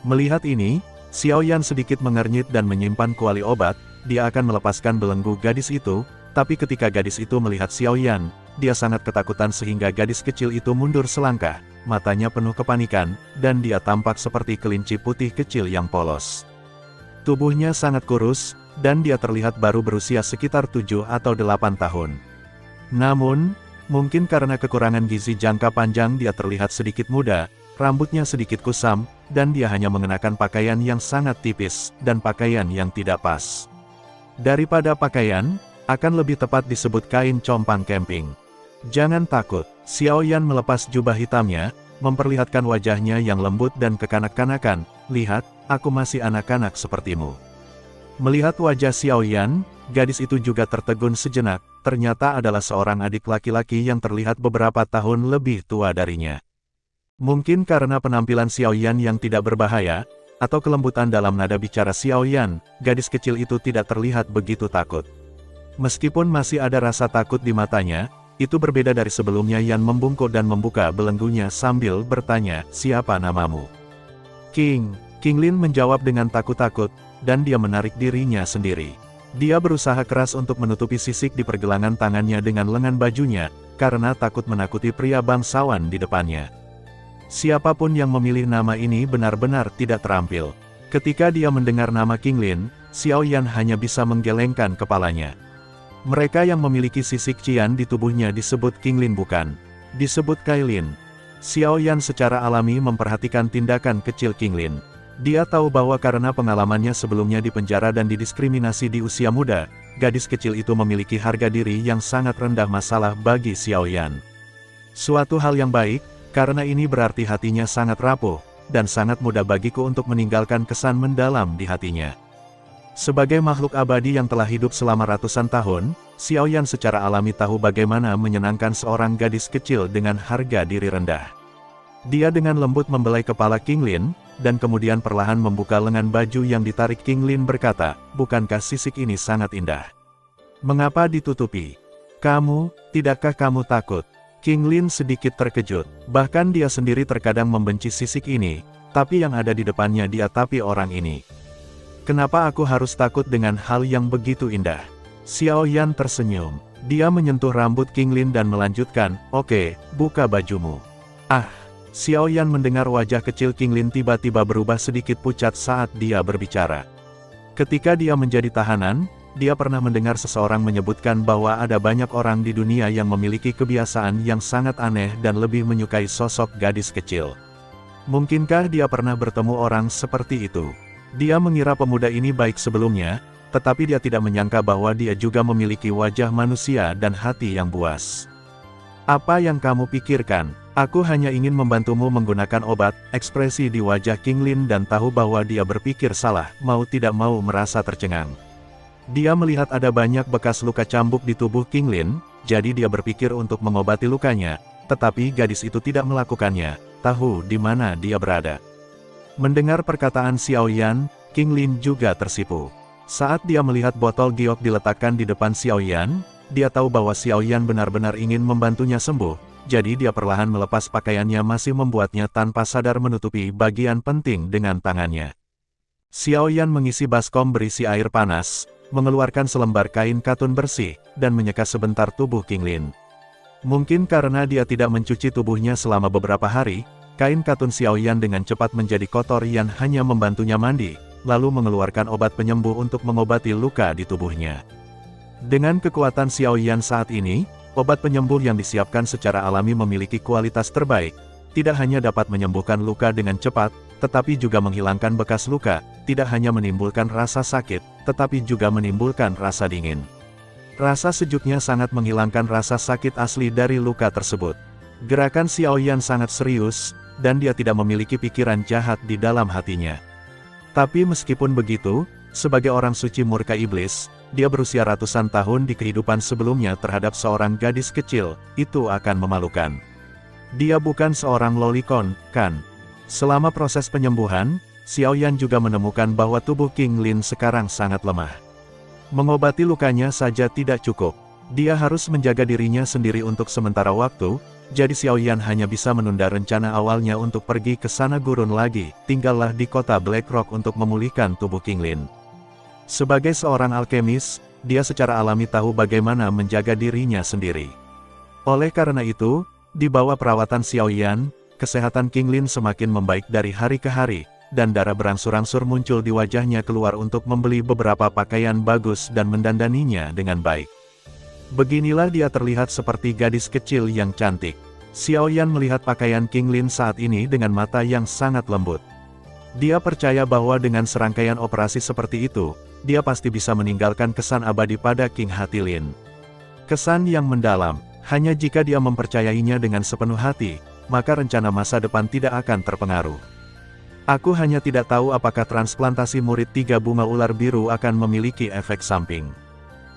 Melihat ini, Xiao Yan sedikit mengernyit dan menyimpan kuali obat. Dia akan melepaskan belenggu gadis itu, tapi ketika gadis itu melihat Xiao Yan, dia sangat ketakutan sehingga gadis kecil itu mundur selangkah, matanya penuh kepanikan, dan dia tampak seperti kelinci putih kecil yang polos. Tubuhnya sangat kurus, dan dia terlihat baru berusia sekitar 7 atau 8 tahun. Namun, mungkin karena kekurangan gizi jangka panjang dia terlihat sedikit muda, rambutnya sedikit kusam, dan dia hanya mengenakan pakaian yang sangat tipis, dan pakaian yang tidak pas. Daripada pakaian, akan lebih tepat disebut kain compang camping. Jangan takut, Xiao Yan melepas jubah hitamnya, memperlihatkan wajahnya yang lembut dan kekanak-kanakan. Lihat, aku masih anak-anak sepertimu. Melihat wajah Xiao Yan, gadis itu juga tertegun sejenak, ternyata adalah seorang adik laki-laki yang terlihat beberapa tahun lebih tua darinya. Mungkin karena penampilan Xiao Yan yang tidak berbahaya, atau kelembutan dalam nada bicara Xiao Yan, gadis kecil itu tidak terlihat begitu takut. Meskipun masih ada rasa takut di matanya, itu berbeda dari sebelumnya. Yan membungkuk dan membuka belenggunya sambil bertanya, "Siapa namamu?" King Lin menjawab dengan takut-takut, dan dia menarik dirinya sendiri. Dia berusaha keras untuk menutupi sisik di pergelangan tangannya dengan lengan bajunya, karena takut menakuti pria bangsawan di depannya. Siapapun yang memilih nama ini benar-benar tidak terampil. Ketika dia mendengar nama King Lin, Xiao Yan hanya bisa menggelengkan kepalanya. Mereka yang memiliki sisik cian di tubuhnya disebut King Lin, bukan disebut Kai Lin. Xiao Yan secara alami memperhatikan tindakan kecil King Lin. Dia tahu bahwa karena pengalamannya sebelumnya di penjara dan didiskriminasi di usia muda, gadis kecil itu memiliki harga diri yang sangat rendah. Masalah bagi Xiao Yan. Suatu hal yang baik, karena ini berarti hatinya sangat rapuh, dan sangat mudah bagiku untuk meninggalkan kesan mendalam di hatinya. Sebagai makhluk abadi yang telah hidup selama ratusan tahun, Xiao Yan secara alami tahu bagaimana menyenangkan seorang gadis kecil dengan harga diri rendah. Dia dengan lembut membelai kepala King Lin, dan kemudian perlahan membuka lengan baju yang ditarik. King Lin berkata, "Bukankah sisik ini sangat indah? Mengapa ditutupi? Tidakkah kamu takut?" King Lin sedikit terkejut, bahkan dia sendiri terkadang membenci sisik ini, tapi yang ada di depannya dia tapi orang ini. Kenapa aku harus takut dengan hal yang begitu indah? Xiao Yan tersenyum. Dia menyentuh rambut King Lin dan melanjutkan, "Oke, buka bajumu." Xiao Yan mendengar wajah kecil King Lin tiba-tiba berubah sedikit pucat saat dia berbicara. Ketika dia menjadi tahanan, dia pernah mendengar seseorang menyebutkan bahwa ada banyak orang di dunia yang memiliki kebiasaan yang sangat aneh dan lebih menyukai sosok gadis kecil. Mungkinkah dia pernah bertemu orang seperti itu? Dia mengira pemuda ini baik sebelumnya, tetapi dia tidak menyangka bahwa dia juga memiliki wajah manusia dan hati yang buas. "Apa yang kamu pikirkan? Aku hanya ingin membantumu menggunakan obat." Ekspresi di wajah King Lin dan tahu bahwa dia berpikir salah, mau tidak mau merasa tercengang. Dia melihat ada banyak bekas luka cambuk di tubuh King Lin, jadi dia berpikir untuk mengobati lukanya, tetapi gadis itu tidak melakukannya, tahu di mana dia berada. Mendengar perkataan Xiao Yan, King Lin juga tersipu. Saat dia melihat botol giok diletakkan di depan Xiao Yan, dia tahu bahwa Xiao Yan benar-benar ingin membantunya sembuh, jadi dia perlahan melepas pakaiannya masih membuatnya tanpa sadar menutupi bagian penting dengan tangannya. Xiao Yan mengisi baskom berisi air panas, mengeluarkan selembar kain katun bersih, dan menyeka sebentar tubuh King Lin. Mungkin karena dia tidak mencuci tubuhnya selama beberapa hari, kain katun Xiao Yan dengan cepat menjadi kotor. Yan hanya membantunya mandi, lalu mengeluarkan obat penyembuh untuk mengobati luka di tubuhnya. Dengan kekuatan Xiao Yan saat ini, obat penyembuh yang disiapkan secara alami memiliki kualitas terbaik, tidak hanya dapat menyembuhkan luka dengan cepat, tetapi juga menghilangkan bekas luka, tidak hanya menimbulkan rasa sakit, tetapi juga menimbulkan rasa dingin. Rasa sejuknya sangat menghilangkan rasa sakit asli dari luka tersebut. Gerakan Xiao Yan sangat serius, dan dia tidak memiliki pikiran jahat di dalam hatinya. Tapi meskipun begitu, sebagai orang suci murka iblis, dia berusia ratusan tahun di kehidupan sebelumnya terhadap seorang gadis kecil, itu akan memalukan. Dia bukan seorang lolicon, kan? Selama proses penyembuhan, Xiao Yan juga menemukan bahwa tubuh King Lin sekarang sangat lemah. Mengobati lukanya saja tidak cukup. Dia harus menjaga dirinya sendiri untuk sementara waktu, jadi Xiao Yan hanya bisa menunda rencana awalnya untuk pergi ke sana gurun lagi, tinggallah di kota Black Rock untuk memulihkan tubuh King Lin. Sebagai seorang alkemis, dia secara alami tahu bagaimana menjaga dirinya sendiri. Oleh karena itu, di bawah perawatan Xiao Yan, kesehatan King Lin semakin membaik dari hari ke hari, dan darah berangsur-angsur muncul di wajahnya keluar untuk membeli beberapa pakaian bagus dan mendandaninya dengan baik. Beginilah dia terlihat seperti gadis kecil yang cantik. Xiao Yan melihat pakaian King Lin saat ini dengan mata yang sangat lembut. Dia percaya bahwa dengan serangkaian operasi seperti itu, dia pasti bisa meninggalkan kesan abadi pada King Hati Lin. Kesan yang mendalam, hanya jika dia mempercayainya dengan sepenuh hati, maka rencana masa depan tidak akan terpengaruh. Aku hanya tidak tahu apakah transplantasi murid 3 bunga ular biru akan memiliki efek samping.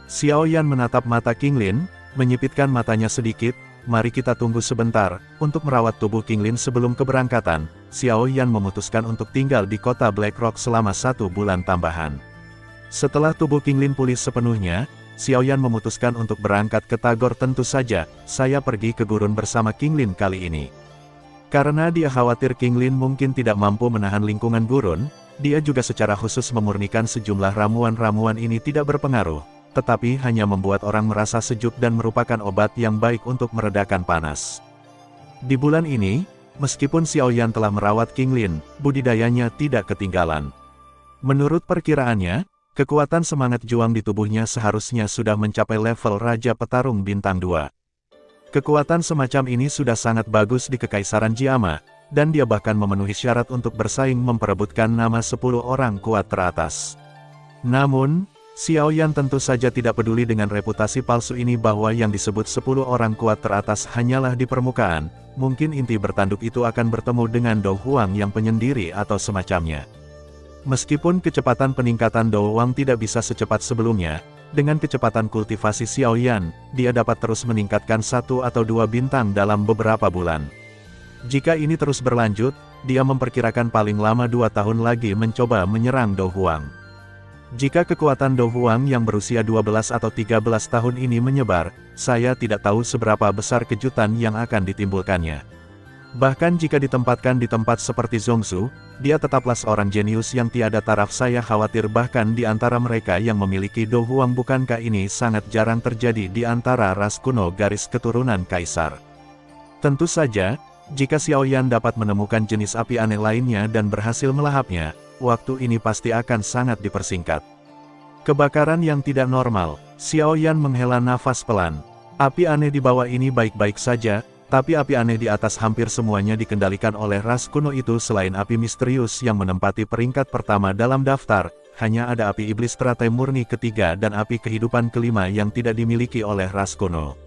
Xiao Yan menatap mata King Lin, menyipitkan matanya sedikit. Mari kita tunggu sebentar, untuk merawat tubuh King Lin sebelum keberangkatan. Xiao Yan memutuskan untuk tinggal di kota Black Rock selama 1 bulan tambahan. Setelah tubuh King Lin pulih sepenuhnya, Xiao Yan memutuskan untuk berangkat ke Tagor. Tentu saja, saya pergi ke gurun bersama King Lin kali ini. Karena dia khawatir King Lin mungkin tidak mampu menahan lingkungan gurun, dia juga secara khusus memurnikan sejumlah ramuan-ramuan ini tidak berpengaruh, tetapi hanya membuat orang merasa sejuk dan merupakan obat yang baik untuk meredakan panas. Di bulan ini, meskipun Xiao Yan telah merawat King Lin, budidayanya tidak ketinggalan. Menurut perkiraannya, kekuatan semangat juang di tubuhnya seharusnya sudah mencapai level Raja Petarung Bintang 2. Kekuatan semacam ini sudah sangat bagus di Kekaisaran Jiama, dan dia bahkan memenuhi syarat untuk bersaing memperebutkan nama 10 orang kuat teratas. Namun, Xiao Yan tentu saja tidak peduli dengan reputasi palsu ini bahwa yang disebut 10 orang kuat teratas hanyalah di permukaan, mungkin inti bertanduk itu akan bertemu dengan Dou Huang yang penyendiri atau semacamnya. Meskipun kecepatan peningkatan Dou Huang tidak bisa secepat sebelumnya, dengan kecepatan kultivasi Xiao Yan, dia dapat terus meningkatkan 1 atau 2 bintang dalam beberapa bulan. Jika ini terus berlanjut, dia memperkirakan paling lama 2 tahun lagi mencoba menyerang Dou Huang. Jika kekuatan Dou Huang yang berusia 12 atau 13 tahun ini menyebar, saya tidak tahu seberapa besar kejutan yang akan ditimbulkannya. Bahkan jika ditempatkan di tempat seperti Zhongsu, dia tetaplah seorang jenius yang tiada taraf. Saya khawatir bahkan di antara mereka yang memiliki Dou Huang. Bukankah ini sangat jarang terjadi di antara ras kuno garis keturunan kaisar? Tentu saja, jika Xiao Yan dapat menemukan jenis api aneh lainnya dan berhasil melahapnya, waktu ini pasti akan sangat dipersingkat. Kebakaran yang tidak normal. Xiao Yan menghela nafas pelan. Api aneh di bawah ini baik-baik saja, tapi api aneh di atas hampir semuanya dikendalikan oleh ras kuno itu. Selain api misterius yang menempati peringkat pertama dalam daftar, hanya ada api iblis teratai murni ketiga dan api kehidupan kelima yang tidak dimiliki oleh ras kuno.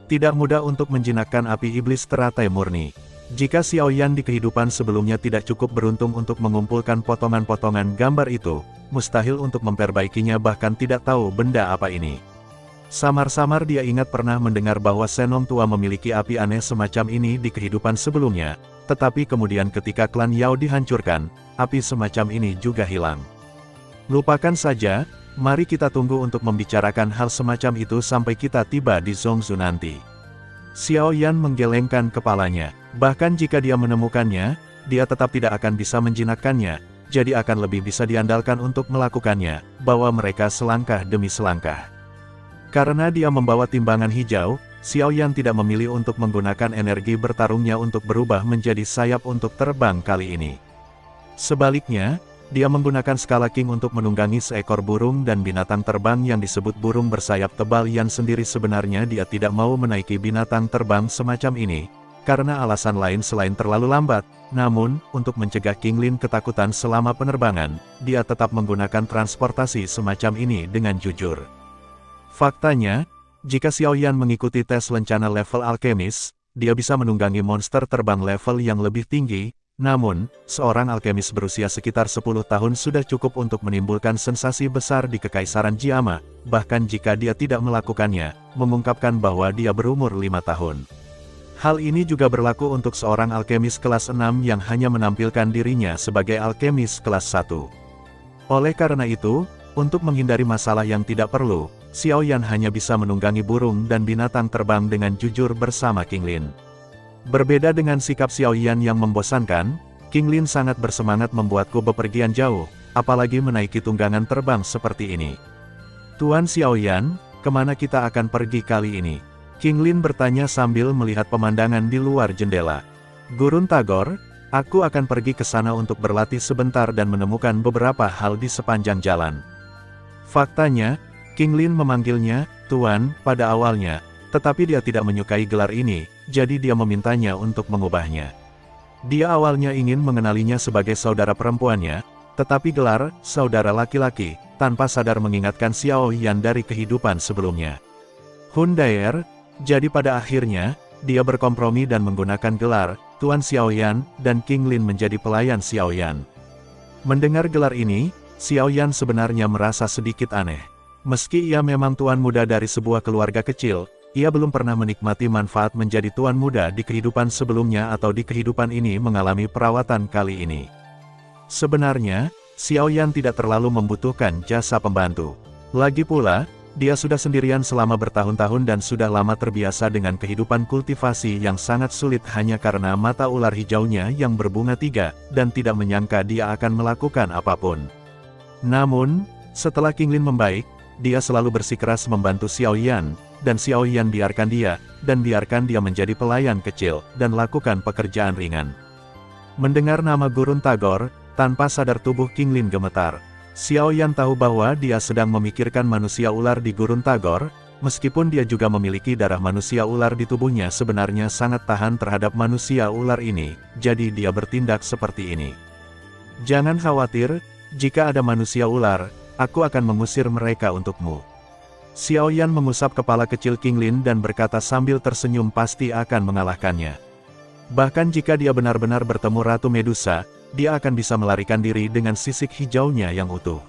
Tidak mudah untuk menjinakkan api iblis teratai murni. Jika Xiao Yan di kehidupan sebelumnya tidak cukup beruntung untuk mengumpulkan potongan-potongan gambar itu, mustahil untuk memperbaikinya, bahkan tidak tahu benda apa ini. Samar-samar dia ingat pernah mendengar bahwa Senong tua memiliki api aneh semacam ini di kehidupan sebelumnya, tetapi kemudian ketika klan Yao dihancurkan, api semacam ini juga hilang. Lupakan saja, mari kita tunggu untuk membicarakan hal semacam itu sampai kita tiba di Zhongzu nanti. Xiao Yan menggelengkan kepalanya, bahkan jika dia menemukannya, dia tetap tidak akan bisa menjinakkannya, jadi akan lebih bisa diandalkan untuk melakukannya, bahwa mereka selangkah demi selangkah. Karena dia membawa timbangan hijau, Xiao Yan tidak memilih untuk menggunakan energi bertarungnya untuk berubah menjadi sayap untuk terbang kali ini. Sebaliknya, dia menggunakan skala King untuk menunggangi seekor burung dan binatang terbang yang disebut burung bersayap tebal. Yan sendiri sebenarnya dia tidak mau menaiki binatang terbang semacam ini, karena alasan lain selain terlalu lambat. Namun, untuk mencegah King Lin ketakutan selama penerbangan, dia tetap menggunakan transportasi semacam ini dengan jujur. Faktanya, jika Xiao Yan mengikuti tes lencana level alkemis, dia bisa menunggangi monster terbang level yang lebih tinggi. Namun, seorang alkemis berusia sekitar 10 tahun sudah cukup untuk menimbulkan sensasi besar di Kekaisaran Jiama, bahkan jika dia tidak melakukannya, mengungkapkan bahwa dia berumur 5 tahun. Hal ini juga berlaku untuk seorang alkemis kelas 6 yang hanya menampilkan dirinya sebagai alkemis kelas 1. Oleh karena itu, untuk menghindari masalah yang tidak perlu, Xiao Yan hanya bisa menunggangi burung dan binatang terbang dengan jujur bersama King Lin. Berbeda dengan sikap Xiao Yan yang membosankan, King Lin sangat bersemangat membuatku bepergian jauh, apalagi menaiki tunggangan terbang seperti ini. Tuan Xiao Yan, kemana kita akan pergi kali ini? King Lin bertanya sambil melihat pemandangan di luar jendela. Gurun Tagor, Aku akan pergi ke sana untuk berlatih sebentar dan menemukan beberapa hal di sepanjang jalan. Faktanya, King Lin memanggilnya Tuan pada awalnya, tetapi dia tidak menyukai gelar ini, jadi dia memintanya untuk mengubahnya. Dia awalnya ingin mengenalinya sebagai saudara perempuannya, tetapi gelar saudara laki-laki tanpa sadar mengingatkan Xiao Yan dari kehidupan sebelumnya. Hun Daer, jadi pada akhirnya, dia berkompromi dan menggunakan gelar Tuan Xiao Yan, dan King Lin menjadi pelayan Xiao Yan. Mendengar gelar ini, Xiao Yan sebenarnya merasa sedikit aneh. Meski ia memang tuan muda dari sebuah keluarga kecil, ia belum pernah menikmati manfaat menjadi tuan muda di kehidupan sebelumnya atau di kehidupan ini mengalami perawatan kali ini. Sebenarnya, Xiao Yan tidak terlalu membutuhkan jasa pembantu. Lagi pula, dia sudah sendirian selama bertahun-tahun dan sudah lama terbiasa dengan kehidupan kultivasi yang sangat sulit hanya karena mata ular hijaunya yang berbunga 3, dan tidak menyangka dia akan melakukan apapun. Namun, setelah King Lin membaik, dia selalu bersikeras membantu Xiao Yan, dan Xiao Yan biarkan dia menjadi pelayan kecil, dan lakukan pekerjaan ringan. Mendengar nama Gurun Tagor, tanpa sadar tubuh King Lin gemetar. Xiao Yan tahu bahwa dia sedang memikirkan manusia ular di Gurun Tagor, meskipun dia juga memiliki darah manusia ular di tubuhnya sebenarnya sangat tahan terhadap manusia ular ini, jadi dia bertindak seperti ini. Jangan khawatir, jika ada manusia ular, aku akan mengusir mereka untukmu. Xiao Yan mengusap kepala kecil King Lin dan berkata sambil tersenyum pasti akan mengalahkannya. Bahkan jika dia benar-benar bertemu Ratu Medusa, dia akan bisa melarikan diri dengan sisik hijaunya yang utuh.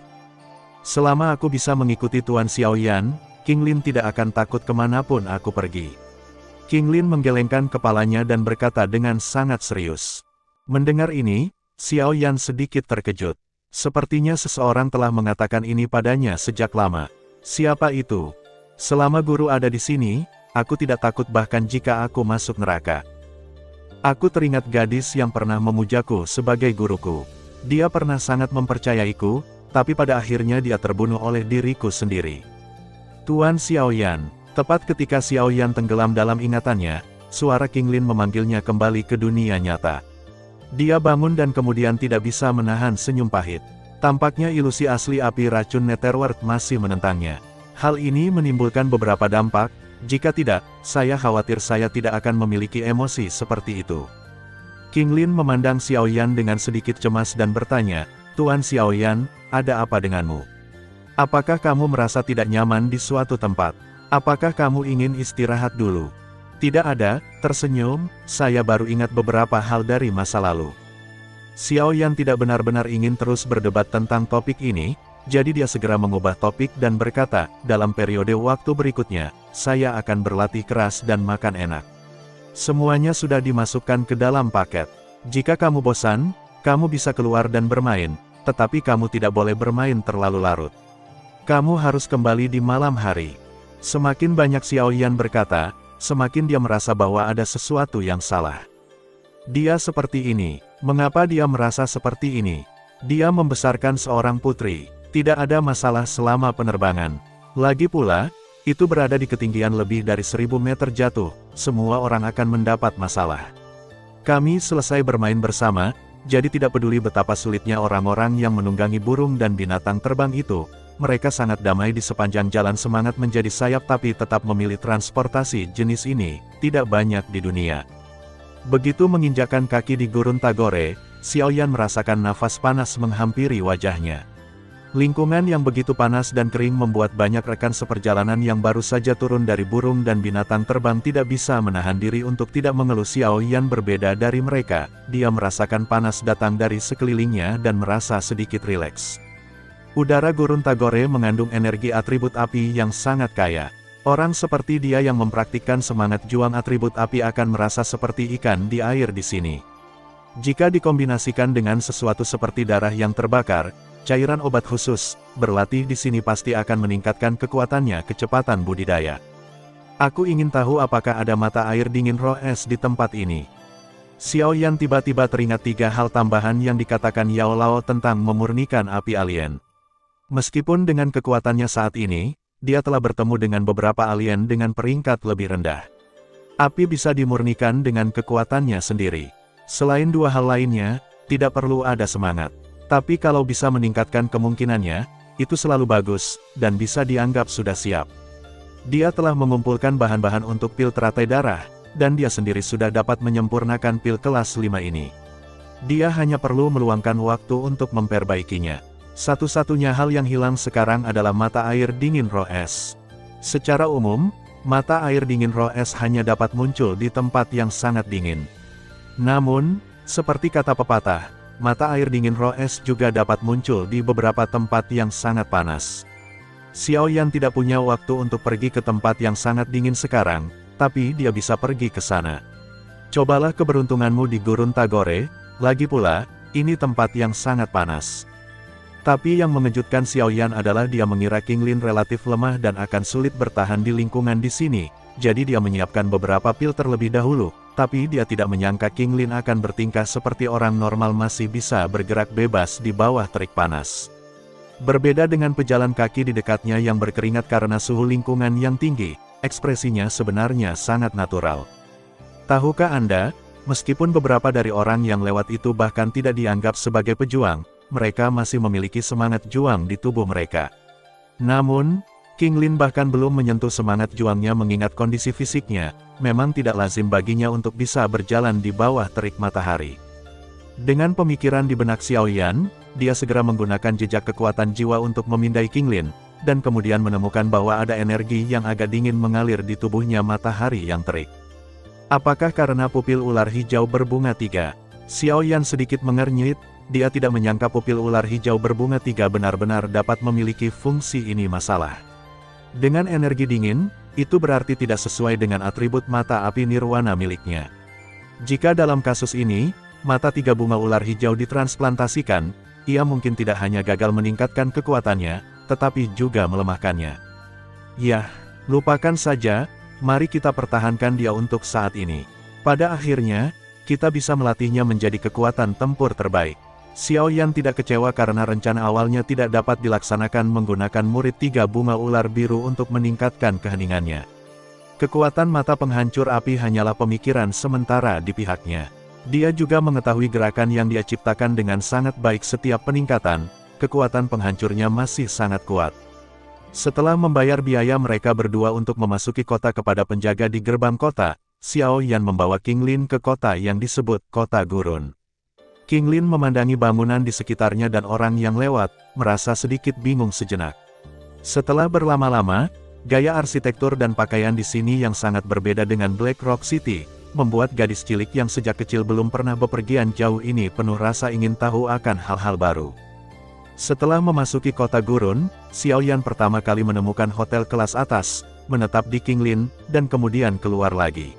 Selama aku bisa mengikuti Tuan Xiao Yan, King Lin tidak akan takut kemanapun aku pergi. King Lin menggelengkan kepalanya dan berkata dengan sangat serius. Mendengar ini, Xiao Yan sedikit terkejut. Sepertinya seseorang telah mengatakan ini padanya sejak lama. Siapa itu? Selama guru ada di sini, aku tidak takut bahkan jika aku masuk neraka. Aku teringat gadis yang pernah memujaku sebagai guruku. Dia pernah sangat mempercayaiku, tapi pada akhirnya dia terbunuh oleh diriku sendiri. Tuan Xiao Yan. Tepat ketika Xiao Yan tenggelam dalam ingatannya, suara King Lin memanggilnya kembali ke dunia nyata. Dia bangun dan kemudian tidak bisa menahan senyum pahit. Tampaknya ilusi asli api racun Netherworld masih menentangnya. Hal ini menimbulkan beberapa dampak. Jika tidak, saya khawatir saya tidak akan memiliki emosi seperti itu. King Lin memandang Xiao Yan dengan sedikit cemas dan bertanya, Tuan Xiao Yan, ada apa denganmu? Apakah kamu merasa tidak nyaman di suatu tempat? Apakah kamu ingin istirahat dulu? Tidak ada, tersenyum, saya baru ingat beberapa hal dari masa lalu. Xiao Yan tidak benar-benar ingin terus berdebat tentang topik ini, jadi dia segera mengubah topik dan berkata, dalam periode waktu berikutnya, saya akan berlatih keras dan makan enak. Semuanya sudah dimasukkan ke dalam paket. Jika kamu bosan, kamu bisa keluar dan bermain, tetapi kamu tidak boleh bermain terlalu larut. Kamu harus kembali di malam hari. Semakin banyak Xiao Yan berkata, semakin dia merasa bahwa ada sesuatu yang salah. Dia seperti ini. Mengapa dia merasa seperti ini? Dia membesarkan seorang putri. Tidak ada masalah selama penerbangan. Lagi pula, itu berada di ketinggian lebih dari 1000 meter jatuh, semua orang akan mendapat masalah. Kami selesai bermain bersama, jadi tidak peduli betapa sulitnya orang-orang yang menunggangi burung dan binatang terbang itu, mereka sangat damai di sepanjang jalan semangat menjadi sayap tapi tetap memilih transportasi jenis ini, tidak banyak di dunia. Begitu menginjakkan kaki di Gurun Tagore, Xiao Yan merasakan nafas panas menghampiri wajahnya. Lingkungan yang begitu panas dan kering membuat banyak rekan seperjalanan yang baru saja turun dari burung dan binatang terbang tidak bisa menahan diri untuk tidak mengeluh. Xiao Yan berbeda dari mereka, dia merasakan panas datang dari sekelilingnya dan merasa sedikit rileks. Udara Gurun Tagore mengandung energi atribut api yang sangat kaya. Orang seperti dia yang mempraktikkan semangat juang atribut api akan merasa seperti ikan di air di sini. Jika dikombinasikan dengan sesuatu seperti darah yang terbakar, cairan obat khusus, berlatih di sini pasti akan meningkatkan kekuatannya kecepatan budidaya. Aku ingin tahu apakah ada mata air dingin roh es di tempat ini. Xiao Yan tiba-tiba teringat 3 hal tambahan yang dikatakan Yao Lao tentang memurnikan api alien. Meskipun dengan kekuatannya saat ini, dia telah bertemu dengan beberapa alien dengan peringkat lebih rendah. Api bisa dimurnikan dengan kekuatannya sendiri. Selain dua hal lainnya, tidak perlu ada semangat. Tapi kalau bisa meningkatkan kemungkinannya, itu selalu bagus, dan bisa dianggap sudah siap. Dia telah mengumpulkan bahan-bahan untuk pil teratai darah, dan dia sendiri sudah dapat menyempurnakan pil kelas 5 ini. Dia hanya perlu meluangkan waktu untuk memperbaikinya. Satu-satunya hal yang hilang sekarang adalah mata air dingin roh es. Secara umum, mata air dingin roh es hanya dapat muncul di tempat yang sangat dingin. Namun, seperti kata pepatah, mata air dingin roh es juga dapat muncul di beberapa tempat yang sangat panas. Xiao Yan tidak punya waktu untuk pergi ke tempat yang sangat dingin sekarang, tapi dia bisa pergi ke sana. Cobalah keberuntunganmu di Gurun Tagore, lagi pula, ini tempat yang sangat panas. Tapi yang mengejutkan Xiao Yan adalah dia mengira King Lin relatif lemah dan akan sulit bertahan di lingkungan di sini, jadi dia menyiapkan beberapa pil terlebih dahulu. Tapi dia tidak menyangka King Lin akan bertingkah seperti orang normal masih bisa bergerak bebas di bawah terik panas. Berbeda dengan pejalan kaki di dekatnya yang berkeringat karena suhu lingkungan yang tinggi, ekspresinya sebenarnya sangat natural. Tahukah Anda, meskipun beberapa dari orang yang lewat itu bahkan tidak dianggap sebagai pejuang, mereka masih memiliki semangat juang di tubuh mereka. Namun, King Lin bahkan belum menyentuh semangat juangnya mengingat kondisi fisiknya, memang tidak lazim baginya untuk bisa berjalan di bawah terik matahari. Dengan pemikiran di benak Xiao Yan, dia segera menggunakan jejak kekuatan jiwa untuk memindai King Lin, dan kemudian menemukan bahwa ada energi yang agak dingin mengalir di tubuhnya matahari yang terik. Apakah karena pupil ular hijau berbunga 3? Xiao Yan sedikit mengernyit, dia tidak menyangka pupil ular hijau berbunga 3 benar-benar dapat memiliki fungsi ini masalah. Dengan energi dingin, itu berarti tidak sesuai dengan atribut mata api nirwana miliknya. Jika dalam kasus ini, mata 3 bunga ular hijau ditransplantasikan, ia mungkin tidak hanya gagal meningkatkan kekuatannya, tetapi juga melemahkannya. Yah, lupakan saja, mari kita pertahankan dia untuk saat ini. Pada akhirnya, kita bisa melatihnya menjadi kekuatan tempur terbaik. Xiao Yan tidak kecewa karena rencana awalnya tidak dapat dilaksanakan menggunakan murid 3 bunga ular biru untuk meningkatkan keheningannya. Kekuatan mata penghancur api hanyalah pemikiran sementara di pihaknya. Dia juga mengetahui gerakan yang dia ciptakan dengan sangat baik setiap peningkatan, kekuatan penghancurnya masih sangat kuat. Setelah membayar biaya mereka berdua untuk memasuki kota kepada penjaga di gerbang kota, Xiao Yan membawa King Lin ke kota yang disebut Kota Gurun. King Lin memandangi bangunan di sekitarnya dan orang yang lewat, merasa sedikit bingung sejenak. Setelah berlama-lama, gaya arsitektur dan pakaian di sini yang sangat berbeda dengan Black Rock City, membuat gadis cilik yang sejak kecil belum pernah bepergian jauh ini penuh rasa ingin tahu akan hal-hal baru. Setelah memasuki kota Gurun, Xiao Yan pertama kali menemukan hotel kelas atas, menetap di King Lin, dan kemudian keluar lagi.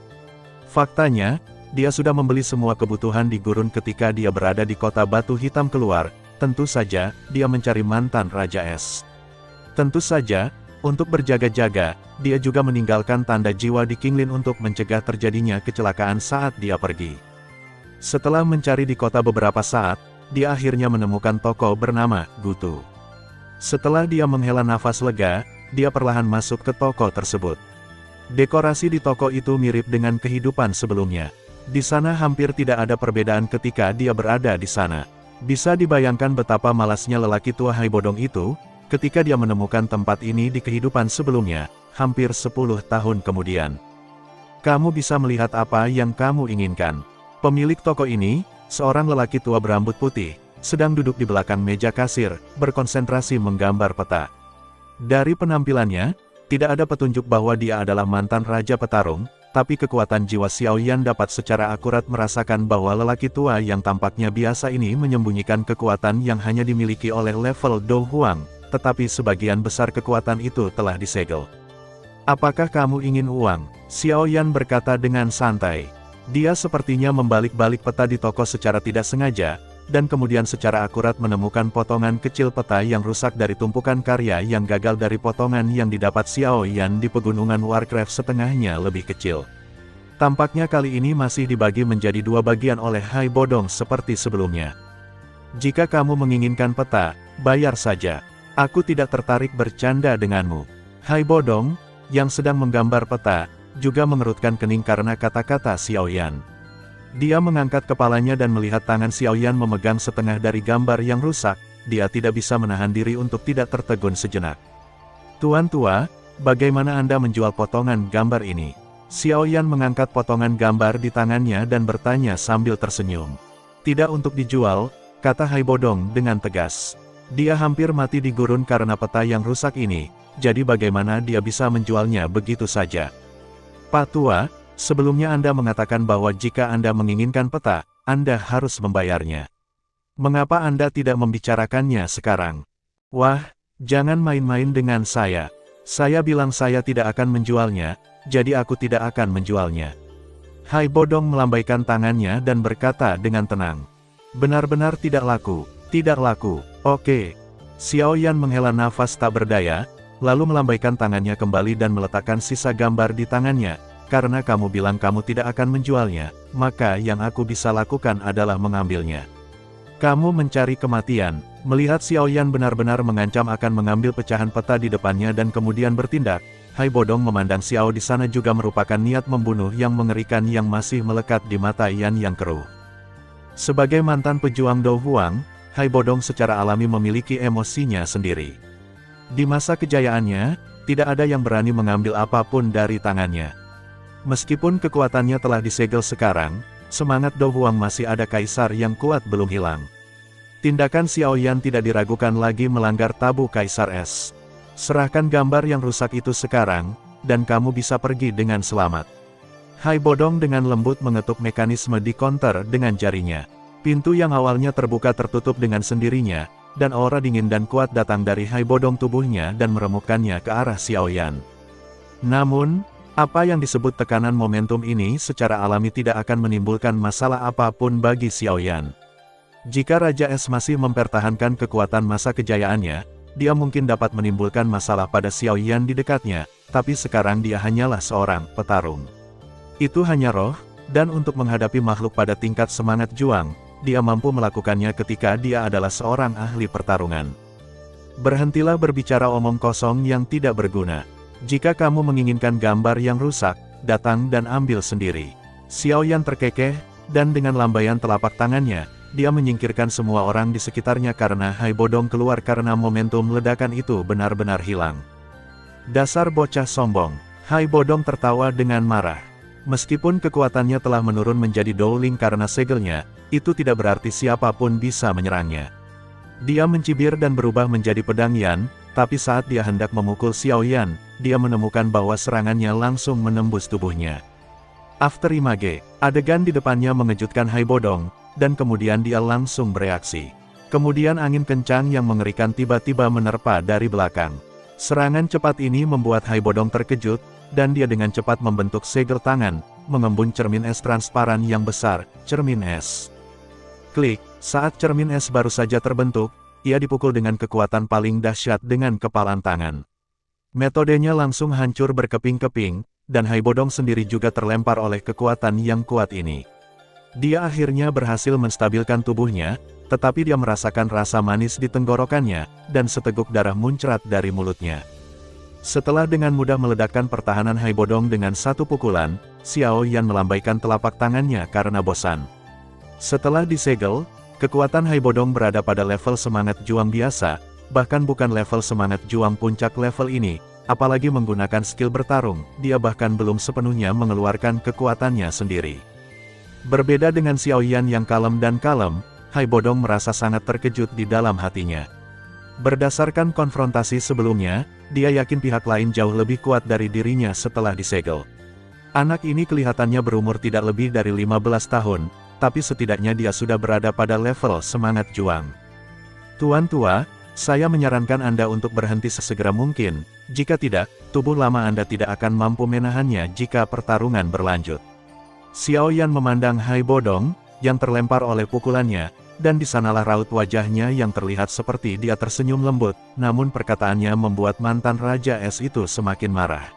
Faktanya, dia sudah membeli semua kebutuhan di Gurun ketika dia berada di kota Batu Hitam keluar, tentu saja, dia mencari mantan Raja Es. Tentu saja, untuk berjaga-jaga, dia juga meninggalkan tanda jiwa di King Lin untuk mencegah terjadinya kecelakaan saat dia pergi. Setelah mencari di kota beberapa saat, dia akhirnya menemukan toko bernama Gutu. Setelah dia menghela nafas lega, dia perlahan masuk ke toko tersebut. Dekorasi di toko itu mirip dengan kehidupan sebelumnya. Di sana hampir tidak ada perbedaan ketika dia berada di sana. Bisa dibayangkan betapa malasnya lelaki tua Haibodong itu, ketika dia menemukan tempat ini di kehidupan sebelumnya, hampir 10 tahun kemudian. Kamu bisa melihat apa yang kamu inginkan. Pemilik toko ini, seorang lelaki tua berambut putih, sedang duduk di belakang meja kasir, berkonsentrasi menggambar peta. Dari penampilannya, tidak ada petunjuk bahwa dia adalah mantan Raja Petarung, tapi kekuatan jiwa Xiao Yan dapat secara akurat merasakan bahwa lelaki tua yang tampaknya biasa ini menyembunyikan kekuatan yang hanya dimiliki oleh level Do Huang, tetapi sebagian besar kekuatan itu telah disegel. Apakah kamu ingin uang? Xiao Yan berkata dengan santai. Dia sepertinya membalik-balik peta di toko secara tidak sengaja, dan kemudian secara akurat menemukan potongan kecil peta yang rusak dari tumpukan karya yang gagal dari potongan yang didapat Xiao Yan di pegunungan Warcraft setengahnya lebih kecil. Tampaknya kali ini masih dibagi menjadi 2 bagian oleh Haibodong seperti sebelumnya. Jika kamu menginginkan peta, bayar saja. Aku tidak tertarik bercanda denganmu. Haibodong, yang sedang menggambar peta, juga mengerutkan kening karena kata-kata Xiao Yan. Dia mengangkat kepalanya dan melihat tangan Xiaoyan memegang setengah dari gambar yang rusak. Dia tidak bisa menahan diri untuk tidak tertegun sejenak. Tuan tua, bagaimana Anda menjual potongan gambar ini? Xiaoyan mengangkat potongan gambar di tangannya dan bertanya sambil tersenyum. Tidak untuk dijual, kata Hai Bodong dengan tegas. Dia hampir mati di gurun karena peta yang rusak ini, jadi bagaimana dia bisa menjualnya begitu saja? Pak Tua, sebelumnya Anda mengatakan bahwa jika Anda menginginkan peta, Anda harus membayarnya. Mengapa Anda tidak membicarakannya sekarang? Wah, jangan main-main dengan saya. Saya bilang saya tidak akan menjualnya, jadi aku tidak akan menjualnya. Hai Bodong melambaikan tangannya dan berkata dengan tenang. Benar-benar tidak laku, tidak laku, oke. Xiaoyan menghela nafas tak berdaya, lalu melambaikan tangannya kembali dan meletakkan sisa gambar di tangannya. Karena kamu bilang kamu tidak akan menjualnya, maka yang aku bisa lakukan adalah mengambilnya. Kamu mencari kematian. Melihat Xiaoyan benar-benar mengancam akan mengambil pecahan peta di depannya dan kemudian bertindak, Hai Bodong memandang Xiao di sana juga merupakan niat membunuh yang mengerikan yang masih melekat di mata Yan yang keruh. Sebagai mantan pejuang Do Huang, Hai Bodong secara alami memiliki emosinya sendiri. Di masa kejayaannya, tidak ada yang berani mengambil apapun dari tangannya. Meskipun kekuatannya telah disegel sekarang, semangat Do Huang masih ada kaisar yang kuat belum hilang. Tindakan Xiaoyan tidak diragukan lagi melanggar tabu Kaisar Es. Serahkan gambar yang rusak itu sekarang, dan kamu bisa pergi dengan selamat. Hai Bodong dengan lembut mengetuk mekanisme di counter dengan jarinya. Pintu yang awalnya terbuka tertutup dengan sendirinya, dan aura dingin dan kuat datang dari Hai Bodong tubuhnya dan meremukkannya ke arah Xiaoyan. Namun, apa yang disebut tekanan momentum ini secara alami tidak akan menimbulkan masalah apapun bagi Xiaoyan. Jika Raja Es masih mempertahankan kekuatan masa kejayaannya, dia mungkin dapat menimbulkan masalah pada Xiaoyan di dekatnya, tapi sekarang dia hanyalah seorang petarung. Itu hanya roh, dan untuk menghadapi makhluk pada tingkat semangat juang, dia mampu melakukannya ketika dia adalah seorang ahli pertarungan. Berhentilah berbicara omong kosong yang tidak berguna. Jika kamu menginginkan gambar yang rusak, datang dan ambil sendiri. Xiaoyan terkekeh, dan dengan lambaian telapak tangannya, dia menyingkirkan semua orang di sekitarnya karena Hai Bodong keluar karena momentum ledakan itu benar-benar hilang. Dasar bocah sombong. Hai Bodong tertawa dengan marah. Meskipun kekuatannya telah menurun menjadi Dowling karena segelnya, itu tidak berarti siapapun bisa menyerangnya. Dia mencibir dan berubah menjadi pedang Yan, tapi saat dia hendak memukul Xiaoyan, dia menemukan bahwa serangannya langsung menembus tubuhnya. After Image, adegan di depannya mengejutkan Hai Bodong, dan kemudian dia langsung bereaksi. Kemudian angin kencang yang mengerikan tiba-tiba menerpa dari belakang. Serangan cepat ini membuat Hai Bodong terkejut, dan dia dengan cepat membentuk segel tangan, mengembun cermin es transparan yang besar, cermin es. Klik, saat cermin es baru saja terbentuk, ia dipukul dengan kekuatan paling dahsyat dengan kepalan tangan. Metodenya langsung hancur berkeping-keping, dan Hai Bodong sendiri juga terlempar oleh kekuatan yang kuat ini. Dia akhirnya berhasil menstabilkan tubuhnya, tetapi dia merasakan rasa manis di tenggorokannya, dan seteguk darah muncrat dari mulutnya. Setelah dengan mudah meledakkan pertahanan Hai Bodong dengan satu pukulan, Xiaoyan melambaikan telapak tangannya karena bosan. Setelah disegel, kekuatan Hai Bodong berada pada level semangat juang biasa, bahkan bukan level semangat juang puncak level ini, apalagi menggunakan skill bertarung, dia bahkan belum sepenuhnya mengeluarkan kekuatannya sendiri. Berbeda dengan Xiaoyan yang kalem dan kalem, Hai Bodong merasa sangat terkejut di dalam hatinya. Berdasarkan konfrontasi sebelumnya, dia yakin pihak lain jauh lebih kuat dari dirinya setelah disegel. Anak ini kelihatannya berumur tidak lebih dari 15 tahun, tapi setidaknya dia sudah berada pada level semangat juang. Tuan tua, saya menyarankan Anda untuk berhenti sesegera mungkin, jika tidak, tubuh lama Anda tidak akan mampu menahannya jika pertarungan berlanjut. Xiaoyan memandang Hai Bodong, yang terlempar oleh pukulannya, dan di sanalah raut wajahnya yang terlihat seperti dia tersenyum lembut, namun perkataannya membuat mantan Raja Es itu semakin marah.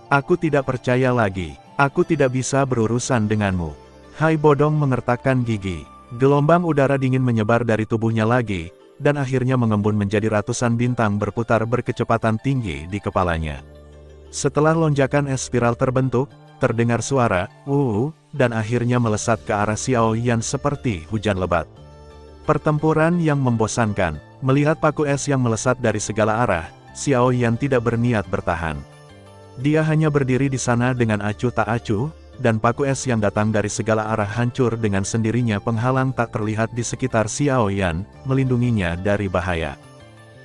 Aku tidak percaya lagi, aku tidak bisa berurusan denganmu. Hai Bodong mengertakkan gigi, gelombang udara dingin menyebar dari tubuhnya lagi, dan akhirnya mengembun menjadi ratusan bintang berputar berkecepatan tinggi di kepalanya. Setelah lonjakan es spiral terbentuk, terdengar suara, dan akhirnya melesat ke arah Xiao Yan seperti hujan lebat. Pertempuran yang membosankan. Melihat paku es yang melesat dari segala arah, Xiao Yan tidak berniat bertahan. Dia hanya berdiri di sana dengan acuh tak acuh, dan paku es yang datang dari segala arah hancur dengan sendirinya penghalang tak terlihat di sekitar Xiao Yan, melindunginya dari bahaya.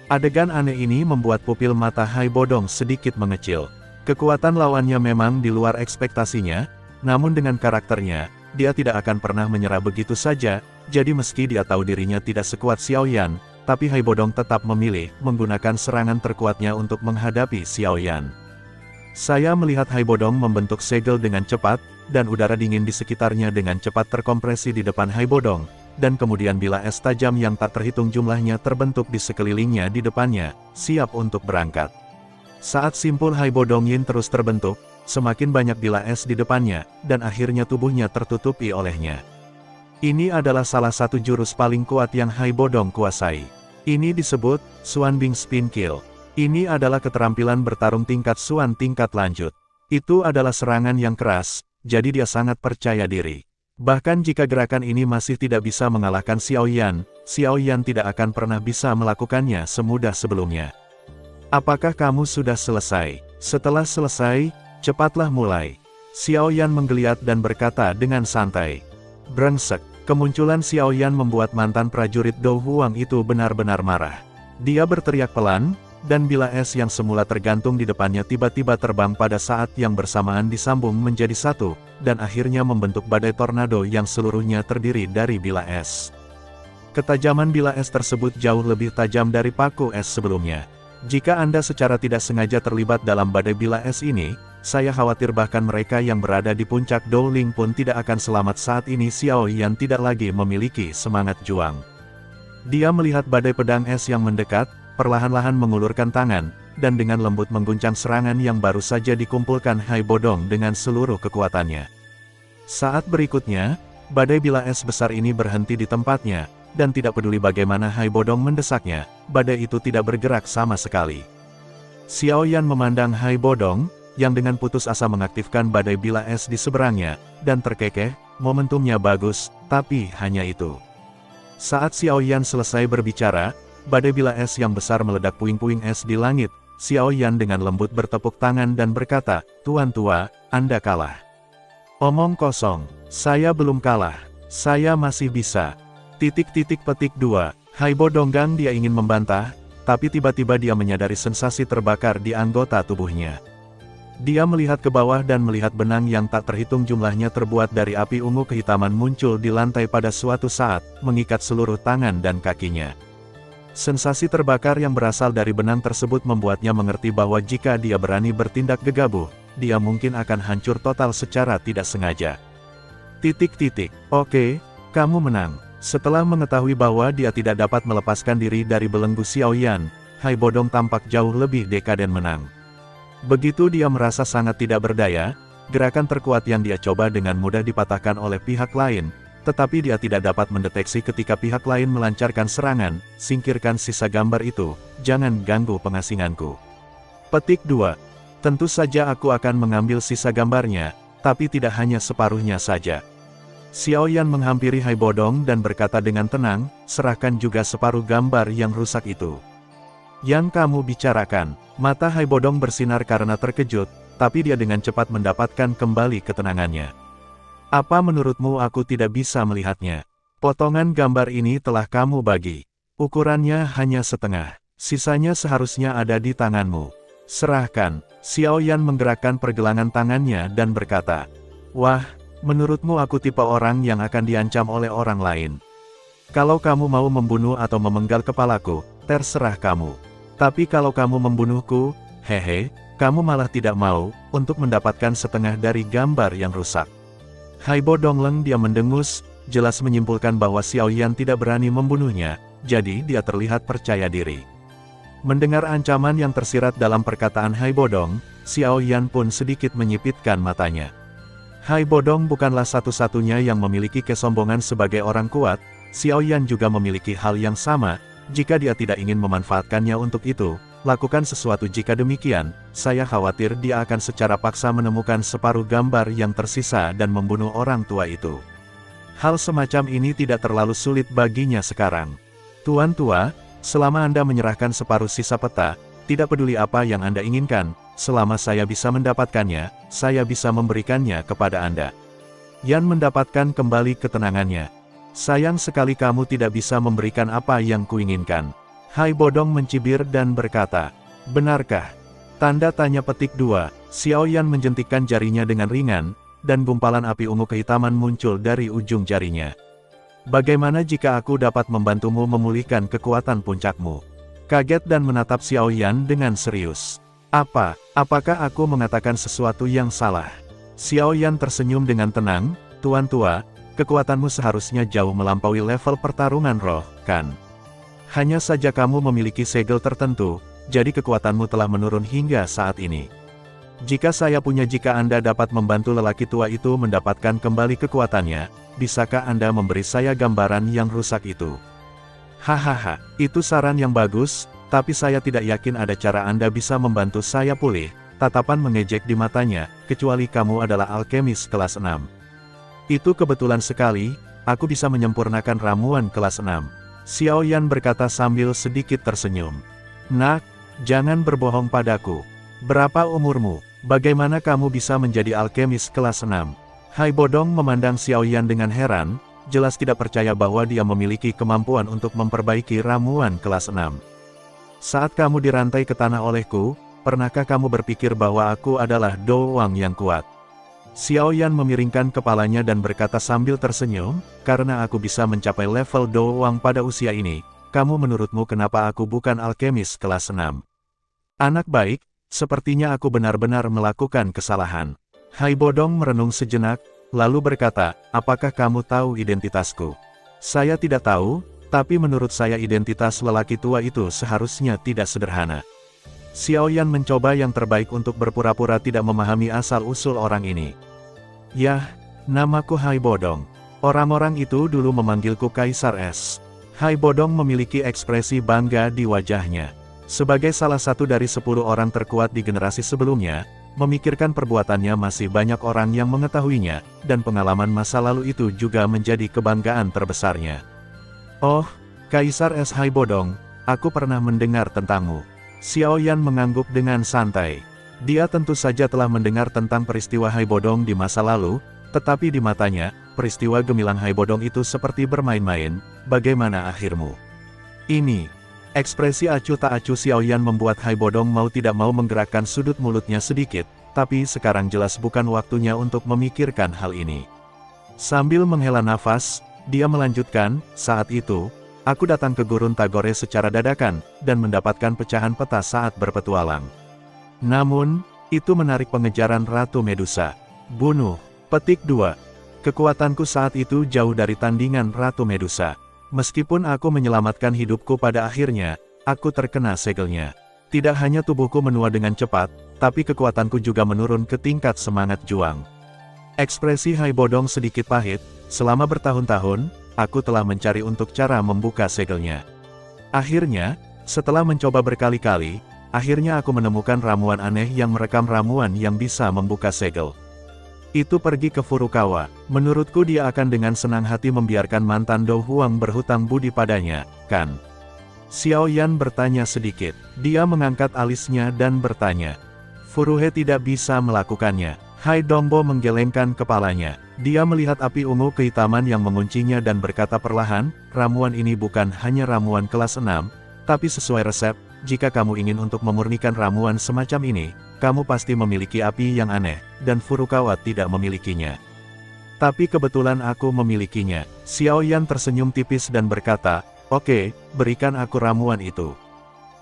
Adegan aneh ini membuat pupil mata Hai Bodong sedikit mengecil. Kekuatan lawannya memang di luar ekspektasinya, namun dengan karakternya, dia tidak akan pernah menyerah begitu saja, jadi meski dia tahu dirinya tidak sekuat Xiao Yan, tapi Hai Bodong tetap memilih menggunakan serangan terkuatnya untuk menghadapi Xiao Yan. Saya melihat Hai Bodong membentuk segel dengan cepat, dan udara dingin di sekitarnya dengan cepat terkompresi di depan Hai Bodong, dan kemudian bilah es tajam yang tak terhitung jumlahnya terbentuk di sekelilingnya di depannya, siap untuk berangkat. Saat simpul Hai Bodong Yin terus terbentuk, semakin banyak bilah es di depannya, dan akhirnya tubuhnya tertutupi olehnya. Ini adalah salah satu jurus paling kuat yang Hai Bodong kuasai. Ini disebut Xuan Bing Spin Kill. Ini adalah keterampilan bertarung tingkat Xuan tingkat lanjut. Itu adalah serangan yang keras, jadi dia sangat percaya diri. Bahkan jika gerakan ini masih tidak bisa mengalahkan Xiao Yan tidak akan pernah bisa melakukannya semudah sebelumnya. Apakah kamu sudah selesai? Setelah selesai, cepatlah mulai. Xiao Yan menggeliat dan berkata dengan santai. Brengsek, kemunculan Xiao Yan membuat mantan prajurit Dou Huang itu benar-benar marah. Dia berteriak pelan, dan bilah es yang semula tergantung di depannya tiba-tiba terbang pada saat yang bersamaan disambung menjadi satu, dan akhirnya membentuk badai tornado yang seluruhnya terdiri dari bilah es. Ketajaman bilah es tersebut jauh lebih tajam dari paku es sebelumnya. Jika Anda secara tidak sengaja terlibat dalam badai bilah es ini, saya khawatir bahkan mereka yang berada di puncak Douling pun tidak akan selamat saat ini. Xiao Yan tidak lagi memiliki semangat juang. Dia melihat badai pedang es yang mendekat, perlahan-lahan mengulurkan tangan, dan dengan lembut mengguncang serangan yang baru saja dikumpulkan Hai Bodong dengan seluruh kekuatannya. Saat berikutnya, badai bilah es besar ini berhenti di tempatnya, dan tidak peduli bagaimana Hai Bodong mendesaknya, badai itu tidak bergerak sama sekali. Xiao Yan memandang Hai Bodong, yang dengan putus asa mengaktifkan badai bilah es di seberangnya, dan terkekeh, momentumnya bagus, tapi hanya itu. Saat Xiao Yan selesai berbicara, badai bilah es yang besar meledak puing-puing es di langit. Xiao Yan dengan lembut bertepuk tangan dan berkata, Tuan tua, Anda kalah. Omong kosong, saya belum kalah, saya masih bisa. Petik 2, Hai Bodong Gang dia ingin membantah, tapi tiba-tiba dia menyadari sensasi terbakar di anggota tubuhnya. Dia melihat ke bawah dan melihat benang yang tak terhitung jumlahnya terbuat dari api ungu kehitaman muncul di lantai pada suatu saat, mengikat seluruh tangan dan kakinya. Sensasi terbakar yang berasal dari benang tersebut membuatnya mengerti bahwa jika dia berani bertindak gegabah, dia mungkin akan hancur total secara tidak sengaja. Oke, kamu menang. Setelah mengetahui bahwa dia tidak dapat melepaskan diri dari belenggu Xiao Yan, Hai Bodong tampak jauh lebih dekaden menang. Begitu dia merasa sangat tidak berdaya, gerakan terkuat yang dia coba dengan mudah dipatahkan oleh pihak lain, tetapi dia tidak dapat mendeteksi ketika pihak lain melancarkan serangan. Singkirkan sisa gambar itu, jangan ganggu pengasinganku. Petik 2. Tentu saja aku akan mengambil sisa gambarnya, tapi tidak hanya separuhnya saja. Xiao Yan menghampiri Hai Bodong dan berkata dengan tenang, serahkan juga separuh gambar yang rusak itu. Yang kamu bicarakan? Mata Hai Bodong bersinar karena terkejut, tapi dia dengan cepat mendapatkan kembali ketenangannya. Apa menurutmu aku tidak bisa melihatnya? Potongan gambar ini telah kamu bagi. Ukurannya hanya setengah. Sisanya seharusnya ada di tanganmu. Serahkan. Xiao Yan menggerakkan pergelangan tangannya dan berkata, Wah, menurutmu aku tipe orang yang akan diancam oleh orang lain. Kalau kamu mau membunuh atau memenggal kepalaku, terserah kamu. Tapi kalau kamu membunuhku, hehe, kamu malah tidak mau, untuk mendapatkan setengah dari gambar yang rusak. Hai Bodong Leng dia mendengus, jelas menyimpulkan bahwa Xiao Yan tidak berani membunuhnya, jadi dia terlihat percaya diri. Mendengar ancaman yang tersirat dalam perkataan Hai Bodong, Xiao Yan pun sedikit menyipitkan matanya. Hai Bodong bukanlah satu-satunya yang memiliki kesombongan sebagai orang kuat, Xiao Yan juga memiliki hal yang sama. Jika dia tidak ingin memanfaatkannya untuk itu, lakukan sesuatu jika demikian, saya khawatir dia akan secara paksa menemukan separuh gambar yang tersisa dan membunuh orang tua itu. Hal semacam ini tidak terlalu sulit baginya sekarang. Tuan tua, selama Anda menyerahkan separuh sisa peta, tidak peduli apa yang Anda inginkan, selama saya bisa mendapatkannya, saya bisa memberikannya kepada Anda. Yan mendapatkan kembali ketenangannya. Sayang sekali kamu tidak bisa memberikan apa yang kuinginkan. Hai Bodong mencibir dan berkata, benarkah? Tanda tanya petik 2, Xiao Yan menjentikkan jarinya dengan ringan, dan gumpalan api ungu kehitaman muncul dari ujung jarinya. Bagaimana jika aku dapat membantumu memulihkan kekuatan puncakmu? Kaget dan menatap Xiao Yan dengan serius. Apakah aku mengatakan sesuatu yang salah? Xiao Yan tersenyum dengan tenang, Tuan tua, kekuatanmu seharusnya jauh melampaui level pertarungan roh, kan? Hanya saja kamu memiliki segel tertentu, jadi kekuatanmu telah menurun hingga saat ini. Jika Anda dapat membantu lelaki tua itu mendapatkan kembali kekuatannya, bisakah Anda memberi saya gambaran yang rusak itu? Hahaha, itu saran yang bagus, tapi saya tidak yakin ada cara Anda bisa membantu saya pulih. Tatapan mengejek di matanya, kecuali kamu adalah alkemis kelas 6. Itu kebetulan sekali, aku bisa menyempurnakan ramuan kelas 6. Xiao Yan berkata sambil sedikit tersenyum. Nak, jangan berbohong padaku. Berapa umurmu? Bagaimana kamu bisa menjadi alkemis kelas 6? Hai Bodong memandang Xiao Yan dengan heran, jelas tidak percaya bahwa dia memiliki kemampuan untuk memperbaiki ramuan kelas 6. Saat kamu dirantai ke tanah olehku, pernahkah kamu berpikir bahwa aku adalah Do Wang yang kuat? Xiao Yan memiringkan kepalanya dan berkata sambil tersenyum, karena aku bisa mencapai level Do Wang pada usia ini, kamu menurutmu kenapa aku bukan alkemis kelas 6? Anak baik, sepertinya aku benar-benar melakukan kesalahan. Hai Bodong merenung sejenak, lalu berkata, apakah kamu tahu identitasku? Saya tidak tahu, tapi menurut saya identitas lelaki tua itu seharusnya tidak sederhana. Xiao Yan mencoba yang terbaik untuk berpura-pura tidak memahami asal-usul orang ini. Yah, namaku Hai Bodong. Orang-orang itu dulu memanggilku Kaisar Es. Hai Bodong memiliki ekspresi bangga di wajahnya. Sebagai salah satu dari 10 orang terkuat di generasi sebelumnya, memikirkan perbuatannya masih banyak orang yang mengetahuinya, dan pengalaman masa lalu itu juga menjadi kebanggaan terbesarnya. Oh, Kaisar Es Hai Bodong, aku pernah mendengar tentangmu. Xiao Yan mengangguk dengan santai. Dia tentu saja telah mendengar tentang peristiwa Hai Bodong di masa lalu, tetapi di matanya, peristiwa gemilang Hai Bodong itu seperti bermain-main. Bagaimana akhirmu? Ini. Ekspresi acuh tak acuh Xiao Yan membuat Hai Bodong mau tidak mau menggerakkan sudut mulutnya sedikit, tapi sekarang jelas bukan waktunya untuk memikirkan hal ini. Sambil menghela nafas, dia melanjutkan, saat itu, aku datang ke Gurun Tagore secara dadakan, dan mendapatkan pecahan peta saat berpetualang. Namun, itu menarik pengejaran Ratu Medusa. Bunuh. Petik 2. Kekuatanku saat itu jauh dari tandingan Ratu Medusa. Meskipun aku menyelamatkan hidupku pada akhirnya, aku terkena segelnya. Tidak hanya tubuhku menua dengan cepat, tapi kekuatanku juga menurun ke tingkat semangat juang. Ekspresi Hai Bodong sedikit pahit, selama bertahun-tahun, aku telah mencari untuk cara membuka segelnya. Akhirnya, setelah mencoba berkali-kali, akhirnya aku menemukan ramuan aneh yang merekam ramuan yang bisa membuka segel. Itu pergi ke Furukawa. Menurutku dia akan dengan senang hati membiarkan mantan Do Huang berhutang budi padanya, kan? Xiao Yan bertanya sedikit. Dia mengangkat alisnya dan bertanya. Furuhe tidak bisa melakukannya. Hai Dongbo menggelengkan kepalanya. Dia melihat api ungu kehitaman yang menguncinya dan berkata perlahan, ramuan ini bukan hanya ramuan kelas 6, tapi sesuai resep, jika kamu ingin untuk memurnikan ramuan semacam ini, kamu pasti memiliki api yang aneh, dan Furukawa tidak memilikinya. Tapi kebetulan aku memilikinya. Xiao Yan tersenyum tipis dan berkata, oke, berikan aku ramuan itu.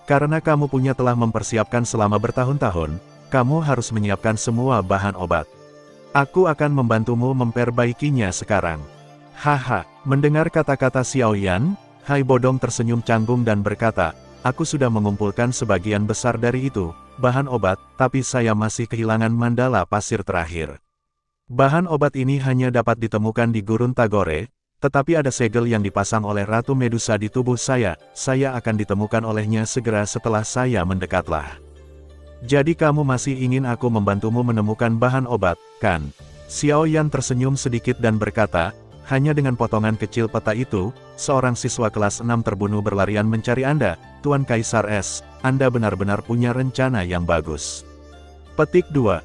Karena kamu punya telah mempersiapkan selama bertahun-tahun, kamu harus menyiapkan semua bahan obat. Aku akan membantumu memperbaikinya sekarang. Haha, mendengar kata-kata Xiao Yan, Hai Bodong tersenyum canggung dan berkata, aku sudah mengumpulkan sebagian besar dari itu, bahan obat, tapi saya masih kehilangan mandala pasir terakhir. Bahan obat ini hanya dapat ditemukan di Gurun Tagore, Tetapi ada segel yang dipasang oleh Ratu Medusa di tubuh saya akan ditemukan olehnya segera setelah saya mendekatlah. Jadi kamu masih ingin aku membantumu menemukan bahan obat, kan? Xiao Yan tersenyum sedikit dan berkata, hanya dengan potongan kecil peta itu, seorang siswa kelas 6 terbunuh berlarian mencari Anda, Tuan Kaisar S. Anda benar-benar punya rencana yang bagus. Petik 2.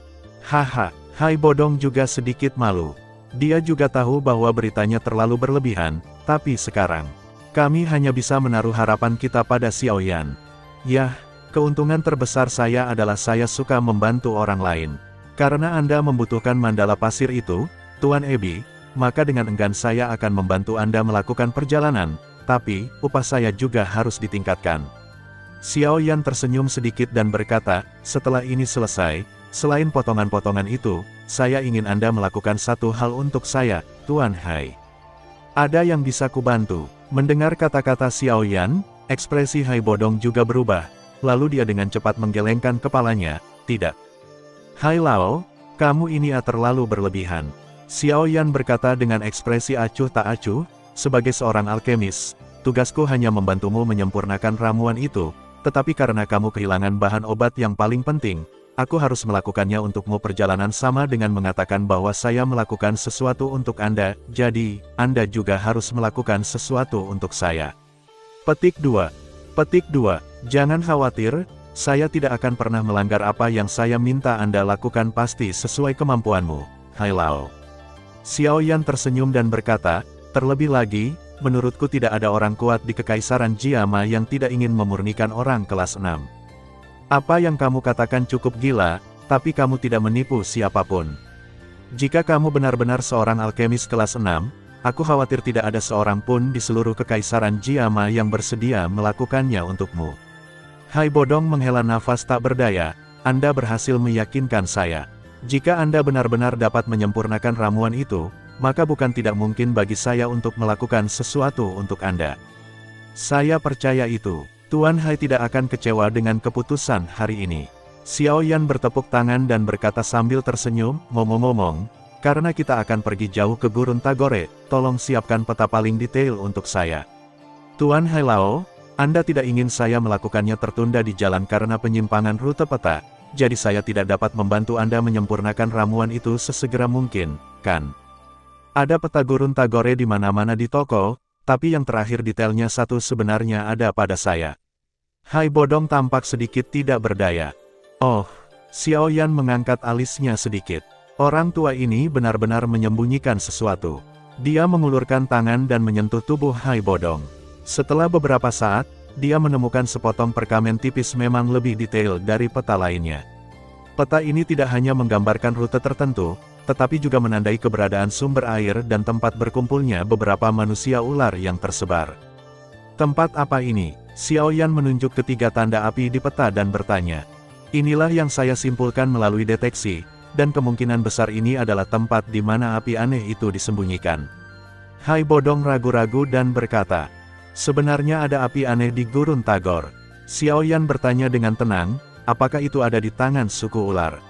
Haha, Hai Bodong juga sedikit malu. Dia juga tahu bahwa beritanya terlalu berlebihan, tapi sekarang, kami hanya bisa menaruh harapan kita pada Xiao Yan. Yah, keuntungan terbesar saya adalah saya suka membantu orang lain. Karena Anda membutuhkan mandala pasir itu, Tuan Ebi, maka dengan enggan saya akan membantu Anda melakukan perjalanan, tapi, upah saya juga harus ditingkatkan. Xiao Yan tersenyum sedikit dan berkata, setelah ini selesai, selain potongan-potongan itu, saya ingin Anda melakukan satu hal untuk saya, Tuan Hai. Ada yang bisa kubantu? Mendengar kata-kata Xiao Yan, ekspresi Hai Bodong juga berubah, lalu dia dengan cepat menggelengkan kepalanya, tidak. Hai Lao, kamu ini terlalu berlebihan. Xiao Yan berkata dengan ekspresi acuh tak acuh, sebagai seorang alkemis, tugasku hanya membantumu menyempurnakan ramuan itu, tetapi karena kamu kehilangan bahan obat yang paling penting, aku harus melakukannya untukmu. Perjalanan sama dengan mengatakan bahwa saya melakukan sesuatu untuk Anda, jadi, Anda juga harus melakukan sesuatu untuk saya. Petik 2. Petik 2. Jangan khawatir, saya tidak akan pernah melanggar apa yang saya minta Anda lakukan, pasti sesuai kemampuanmu, Hai Lao. Xiao Yan tersenyum dan berkata, terlebih lagi, menurutku tidak ada orang kuat di Kekaisaran Jiama yang tidak ingin memurnikan orang kelas 6. Apa yang kamu katakan cukup gila, tapi kamu tidak menipu siapapun. Jika kamu benar-benar seorang alkemis kelas 6, aku khawatir tidak ada seorang pun di seluruh Kekaisaran Jiama yang bersedia melakukannya untukmu. Hai Bodong menghela nafas tak berdaya, Anda berhasil meyakinkan saya. Jika Anda benar-benar dapat menyempurnakan ramuan itu, maka bukan tidak mungkin bagi saya untuk melakukan sesuatu untuk Anda. Saya percaya itu. Tuan Hai tidak akan kecewa dengan keputusan hari ini. Xiao Yan bertepuk tangan dan berkata sambil tersenyum, ngomong-ngomong, karena kita akan pergi jauh ke Gurun Tagore, tolong siapkan peta paling detail untuk saya. Tuan Hai Lao, Anda tidak ingin saya melakukannya tertunda di jalan karena penyimpangan rute peta. Jadi saya tidak dapat membantu Anda menyempurnakan ramuan itu sesegera mungkin, kan? Ada peta Gurun Tagore di mana-mana di toko, tapi yang terakhir detailnya satu sebenarnya ada pada saya. Hai Bodong tampak sedikit tidak berdaya. Oh, Xiao Yan mengangkat alisnya sedikit. Orang tua ini benar-benar menyembunyikan sesuatu. Dia mengulurkan tangan dan menyentuh tubuh Hai Bodong. Setelah beberapa saat, dia menemukan sepotong perkamen tipis memang lebih detail dari peta lainnya. Peta ini tidak hanya menggambarkan rute tertentu, tetapi juga menandai keberadaan sumber air dan tempat berkumpulnya beberapa manusia ular yang tersebar. Tempat apa ini? Xiao Yan menunjuk ketiga tanda api di peta dan bertanya. Inilah yang saya simpulkan melalui deteksi, dan kemungkinan besar ini adalah tempat di mana api aneh itu disembunyikan. Hai Bodong ragu-ragu dan berkata, sebenarnya ada api aneh di Gurun Tagore. Xiao Yan bertanya dengan tenang, apakah itu ada di tangan suku ular?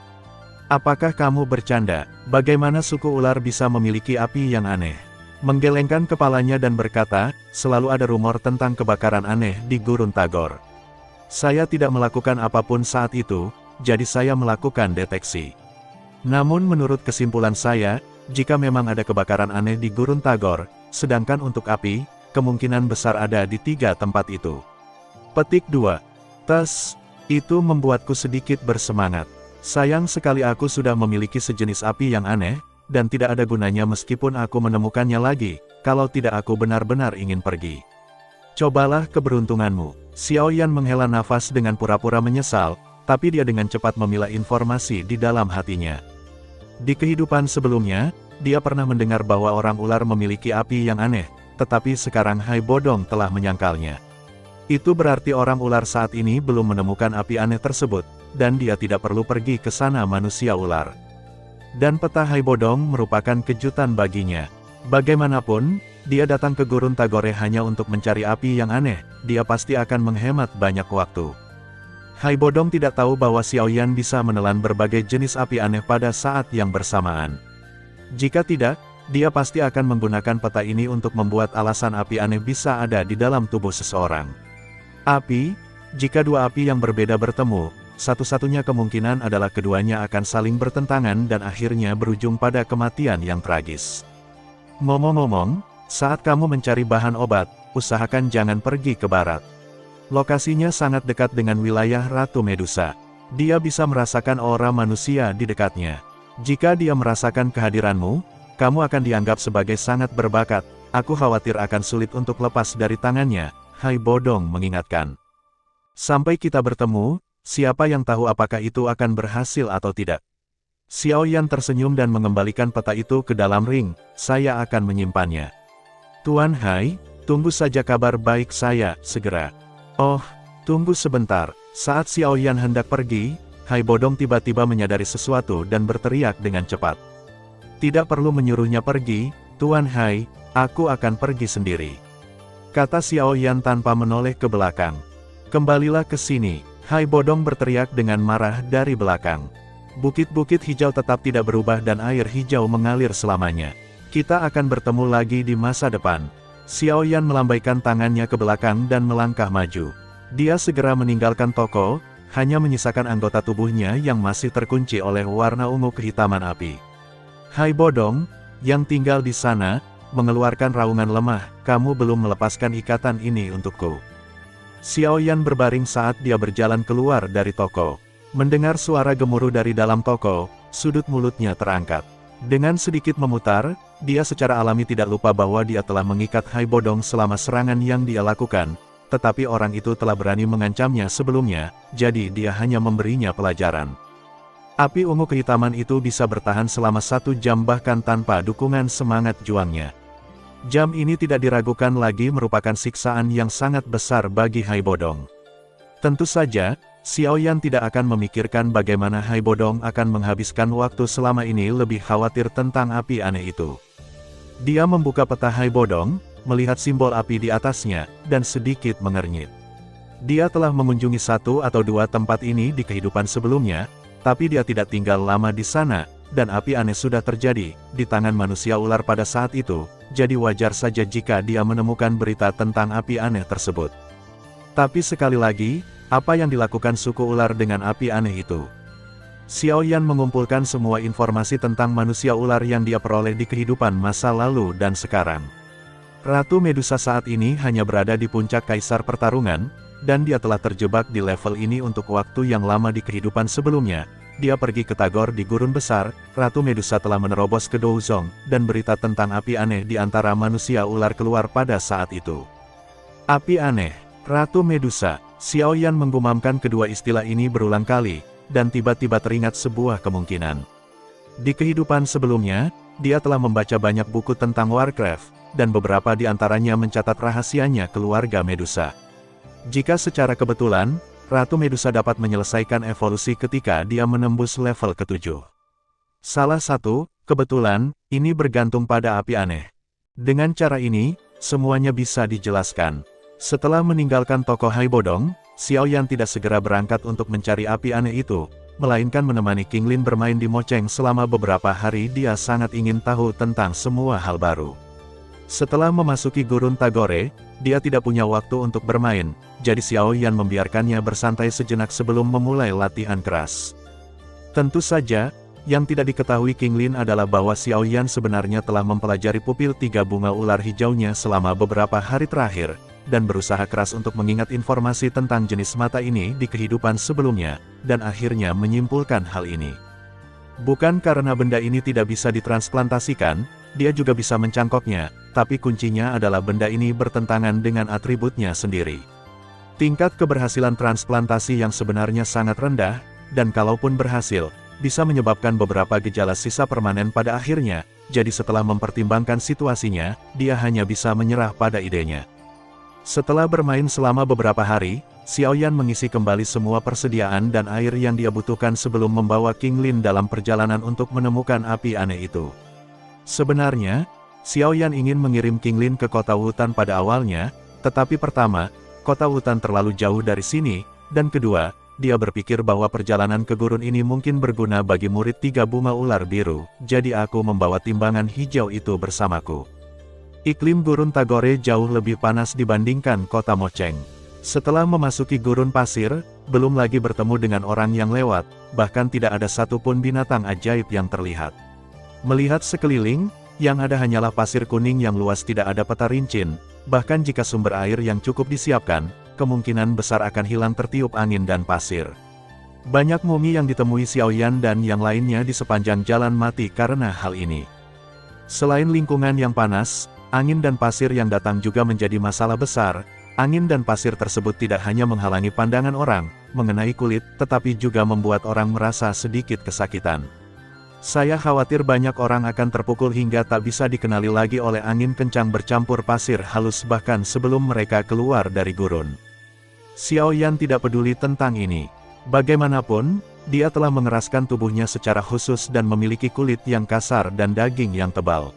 Apakah kamu bercanda? Bagaimana suku ular bisa memiliki api yang aneh? Menggelengkan kepalanya dan berkata, selalu ada rumor tentang kebakaran aneh di Gurun Tagore. Saya tidak melakukan apapun saat itu, jadi saya melakukan deteksi. Namun menurut kesimpulan saya, jika memang ada kebakaran aneh di Gurun Tagore, sedangkan untuk api, kemungkinan besar ada di 3 tempat itu. Petik 2. Tes, itu membuatku sedikit bersemangat. Sayang sekali aku sudah memiliki sejenis api yang aneh, dan tidak ada gunanya meskipun aku menemukannya lagi, kalau tidak aku benar-benar ingin pergi. Cobalah keberuntunganmu. Xiao Yan menghela nafas dengan pura-pura menyesal, tapi dia dengan cepat memilah informasi di dalam hatinya. Di kehidupan sebelumnya, dia pernah mendengar bahwa orang ular memiliki api yang aneh, tetapi sekarang Hai Bodong telah menyangkalnya. Itu berarti orang ular saat ini belum menemukan api aneh tersebut, dan dia tidak perlu pergi ke sana manusia ular. Dan peta Hai Bodong merupakan kejutan baginya. Bagaimanapun, dia datang ke Gurun Tagore hanya untuk mencari api yang aneh, dia pasti akan menghemat banyak waktu. Hai Bodong tidak tahu bahwa Xiao Yan bisa menelan berbagai jenis api aneh pada saat yang bersamaan. Jika tidak, Dia pasti akan menggunakan peta ini untuk membuat alasan api aneh bisa ada di dalam tubuh seseorang. Api, jika dua api yang berbeda bertemu, satu-satunya kemungkinan adalah keduanya akan saling bertentangan dan akhirnya berujung pada kematian yang tragis. Ngomong-ngomong, saat kamu mencari bahan obat, usahakan jangan pergi ke barat. Lokasinya sangat dekat dengan wilayah Ratu Medusa. Dia bisa merasakan aura manusia di dekatnya. Jika dia merasakan kehadiranmu, kamu akan dianggap sebagai sangat berbakat. Aku khawatir akan sulit untuk lepas dari tangannya, Hai Bodong mengingatkan. Sampai kita bertemu, siapa yang tahu apakah itu akan berhasil atau tidak. Xiao Yan tersenyum dan mengembalikan peta itu ke dalam ring, saya akan menyimpannya. Tuan Hai, tunggu saja kabar baik saya, segera. Oh, tunggu sebentar, saat Xiao Yan hendak pergi, Hai Bodong tiba-tiba menyadari sesuatu dan berteriak dengan cepat. Tidak perlu menyuruhnya pergi, Tuan Hai, aku akan pergi sendiri. Kata Xiao Yan tanpa menoleh ke belakang. Kembalilah ke sini, Hai Bodong berteriak dengan marah dari belakang. Bukit-bukit hijau tetap tidak berubah dan air hijau mengalir selamanya. Kita akan bertemu lagi di masa depan. Xiao Yan melambaikan tangannya ke belakang dan melangkah maju. Dia segera meninggalkan toko, hanya menyisakan anggota tubuhnya yang masih terkunci oleh warna ungu kehitaman api. Hai Bodong, yang tinggal di sana, mengeluarkan raungan lemah, kamu belum melepaskan ikatan ini untukku. Xiao Yan berbaring saat dia berjalan keluar dari toko. Mendengar suara gemuruh dari dalam toko, sudut mulutnya terangkat. Dengan sedikit memutar, dia secara alami tidak lupa bahwa dia telah mengikat Hai Bodong selama serangan yang dia lakukan, tetapi orang itu telah berani mengancamnya sebelumnya, jadi dia hanya memberinya pelajaran. Api ungu kehitaman itu bisa bertahan selama 1 jam bahkan tanpa dukungan semangat juangnya. Jam ini tidak diragukan lagi merupakan siksaan yang sangat besar bagi Hai Bodong. Tentu saja, Xiao Yan tidak akan memikirkan bagaimana Hai Bodong akan menghabiskan waktu selama ini lebih khawatir tentang api aneh itu. Dia membuka peta Hai Bodong, melihat simbol api di atasnya, dan sedikit mengernyit. Dia telah mengunjungi 1 atau 2 tempat ini di kehidupan sebelumnya, tapi dia tidak tinggal lama di sana, dan api aneh sudah terjadi di tangan manusia ular pada saat itu, jadi wajar saja jika dia menemukan berita tentang api aneh tersebut. Tapi sekali lagi, apa yang dilakukan suku ular dengan api aneh itu? Xiao Yan mengumpulkan semua informasi tentang manusia ular yang dia peroleh di kehidupan masa lalu dan sekarang. Ratu Medusa saat ini hanya berada di puncak kaisar pertarungan, dan dia telah terjebak di level ini untuk waktu yang lama di kehidupan sebelumnya. Dia pergi ke Tagor di Gurun Besar, Ratu Medusa telah menerobos ke Douzong, dan berita tentang api aneh di antara manusia ular keluar pada saat itu. Api aneh, Ratu Medusa, Xiao Yan menggumamkan kedua istilah ini berulang kali, dan tiba-tiba teringat sebuah kemungkinan. Di kehidupan sebelumnya, dia telah membaca banyak buku tentang Warcraft, dan beberapa di antaranya mencatat rahasianya keluarga Medusa. Jika secara kebetulan, Ratu Medusa dapat menyelesaikan evolusi ketika dia menembus level ke-7. Salah satu, kebetulan, ini bergantung pada api aneh. Dengan cara ini, semuanya bisa dijelaskan. Setelah meninggalkan toko Hai Bodong, Xiao Yan tidak segera berangkat untuk mencari api aneh itu, melainkan menemani King Lin bermain di Moceng selama beberapa hari. Dia sangat ingin tahu tentang semua hal baru. Setelah memasuki Gurun Tagore, dia tidak punya waktu untuk bermain, jadi Xiao Yan membiarkannya bersantai sejenak sebelum memulai latihan keras. Tentu saja, yang tidak diketahui King Lin adalah bahwa Xiao Yan sebenarnya telah mempelajari pupil 3 bunga ular hijaunya selama beberapa hari terakhir, dan berusaha keras untuk mengingat informasi tentang jenis mata ini di kehidupan sebelumnya, dan akhirnya menyimpulkan hal ini. Bukan karena benda ini tidak bisa ditransplantasikan, dia juga bisa mencangkoknya, tapi kuncinya adalah benda ini bertentangan dengan atributnya sendiri. Tingkat keberhasilan transplantasi yang sebenarnya sangat rendah, dan kalaupun berhasil, bisa menyebabkan beberapa gejala sisa permanen pada akhirnya, jadi setelah mempertimbangkan situasinya, dia hanya bisa menyerah pada idenya. Setelah bermain selama beberapa hari, Xiao Yan mengisi kembali semua persediaan dan air yang dia butuhkan sebelum membawa King Lin dalam perjalanan untuk menemukan api aneh itu. Sebenarnya, Xiao Yan ingin mengirim King Lin ke kota hutan pada awalnya, tetapi pertama, kota hutan terlalu jauh dari sini, dan kedua, dia berpikir bahwa perjalanan ke gurun ini mungkin berguna bagi murid 3 bunga ular biru, jadi aku membawa timbangan hijau itu bersamaku. Iklim gurun Tagore jauh lebih panas dibandingkan kota Mocheng. Setelah memasuki gurun pasir, belum lagi bertemu dengan orang yang lewat, bahkan tidak ada satupun binatang ajaib yang terlihat. Melihat sekeliling, yang ada hanyalah pasir kuning yang luas, tidak ada peta rincin, bahkan jika sumber air yang cukup disiapkan, kemungkinan besar akan hilang tertiup angin dan pasir. Banyak mumi yang ditemui Xiaoyan dan yang lainnya di sepanjang jalan mati karena hal ini. Selain lingkungan yang panas, angin dan pasir yang datang juga menjadi masalah besar. Angin dan pasir tersebut tidak hanya menghalangi pandangan orang mengenai kulit, tetapi juga membuat orang merasa sedikit kesakitan. Saya khawatir banyak orang akan terpukul hingga tak bisa dikenali lagi oleh angin kencang bercampur pasir halus bahkan sebelum mereka keluar dari gurun. Xiaoyan tidak peduli tentang ini. Bagaimanapun, dia telah mengeraskan tubuhnya secara khusus dan memiliki kulit yang kasar dan daging yang tebal.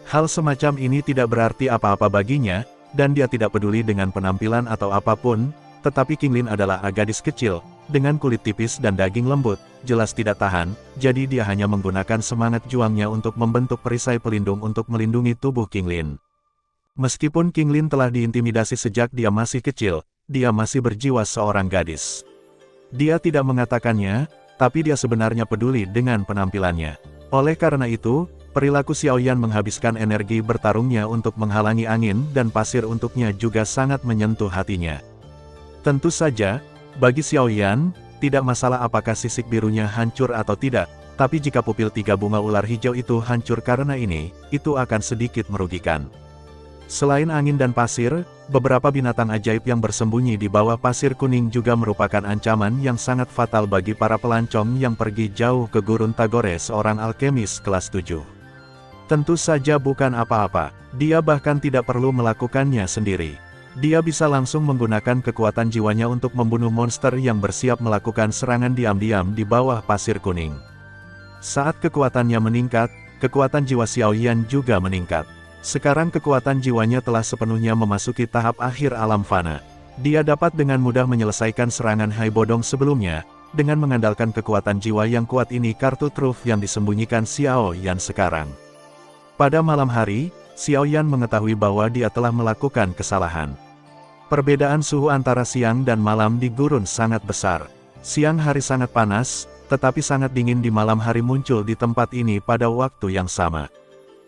Hal semacam ini tidak berarti apa-apa baginya, dan dia tidak peduli dengan penampilan atau apapun, tetapi Qinglin adalah gadis kecil, dengan kulit tipis dan daging lembut, jelas tidak tahan, jadi dia hanya menggunakan semangat juangnya untuk membentuk perisai pelindung untuk melindungi tubuh Qinglin. Meskipun Qinglin telah diintimidasi sejak dia masih kecil, dia masih berjiwa seorang gadis. Dia tidak mengatakannya, tapi dia sebenarnya peduli dengan penampilannya. Oleh karena itu, perilaku Xiaoyan menghabiskan energi bertarungnya untuk menghalangi angin dan pasir untuknya juga sangat menyentuh hatinya. Tentu saja, bagi Xiaoyan, tidak masalah apakah sisik birunya hancur atau tidak, tapi jika pupil 3 bunga ular hijau itu hancur karena ini, itu akan sedikit merugikan. Selain angin dan pasir, beberapa binatang ajaib yang bersembunyi di bawah pasir kuning juga merupakan ancaman yang sangat fatal bagi para pelancong yang pergi jauh ke gurun Tagore. Seorang alkemis kelas 7. Tentu saja bukan apa-apa, dia bahkan tidak perlu melakukannya sendiri. Dia bisa langsung menggunakan kekuatan jiwanya untuk membunuh monster yang bersiap melakukan serangan diam-diam di bawah pasir kuning. Saat kekuatannya meningkat, kekuatan jiwa Xiaoyan juga meningkat. Sekarang kekuatan jiwanya telah sepenuhnya memasuki tahap akhir alam fana. Dia dapat dengan mudah menyelesaikan serangan Hai Bodong sebelumnya, dengan mengandalkan kekuatan jiwa yang kuat ini. Kartu truf yang disembunyikan Xiaoyan sekarang. Pada malam hari, Xiaoyan mengetahui bahwa dia telah melakukan kesalahan. Perbedaan suhu antara siang dan malam di gurun sangat besar. Siang hari sangat panas, tetapi sangat dingin di malam hari muncul di tempat ini pada waktu yang sama.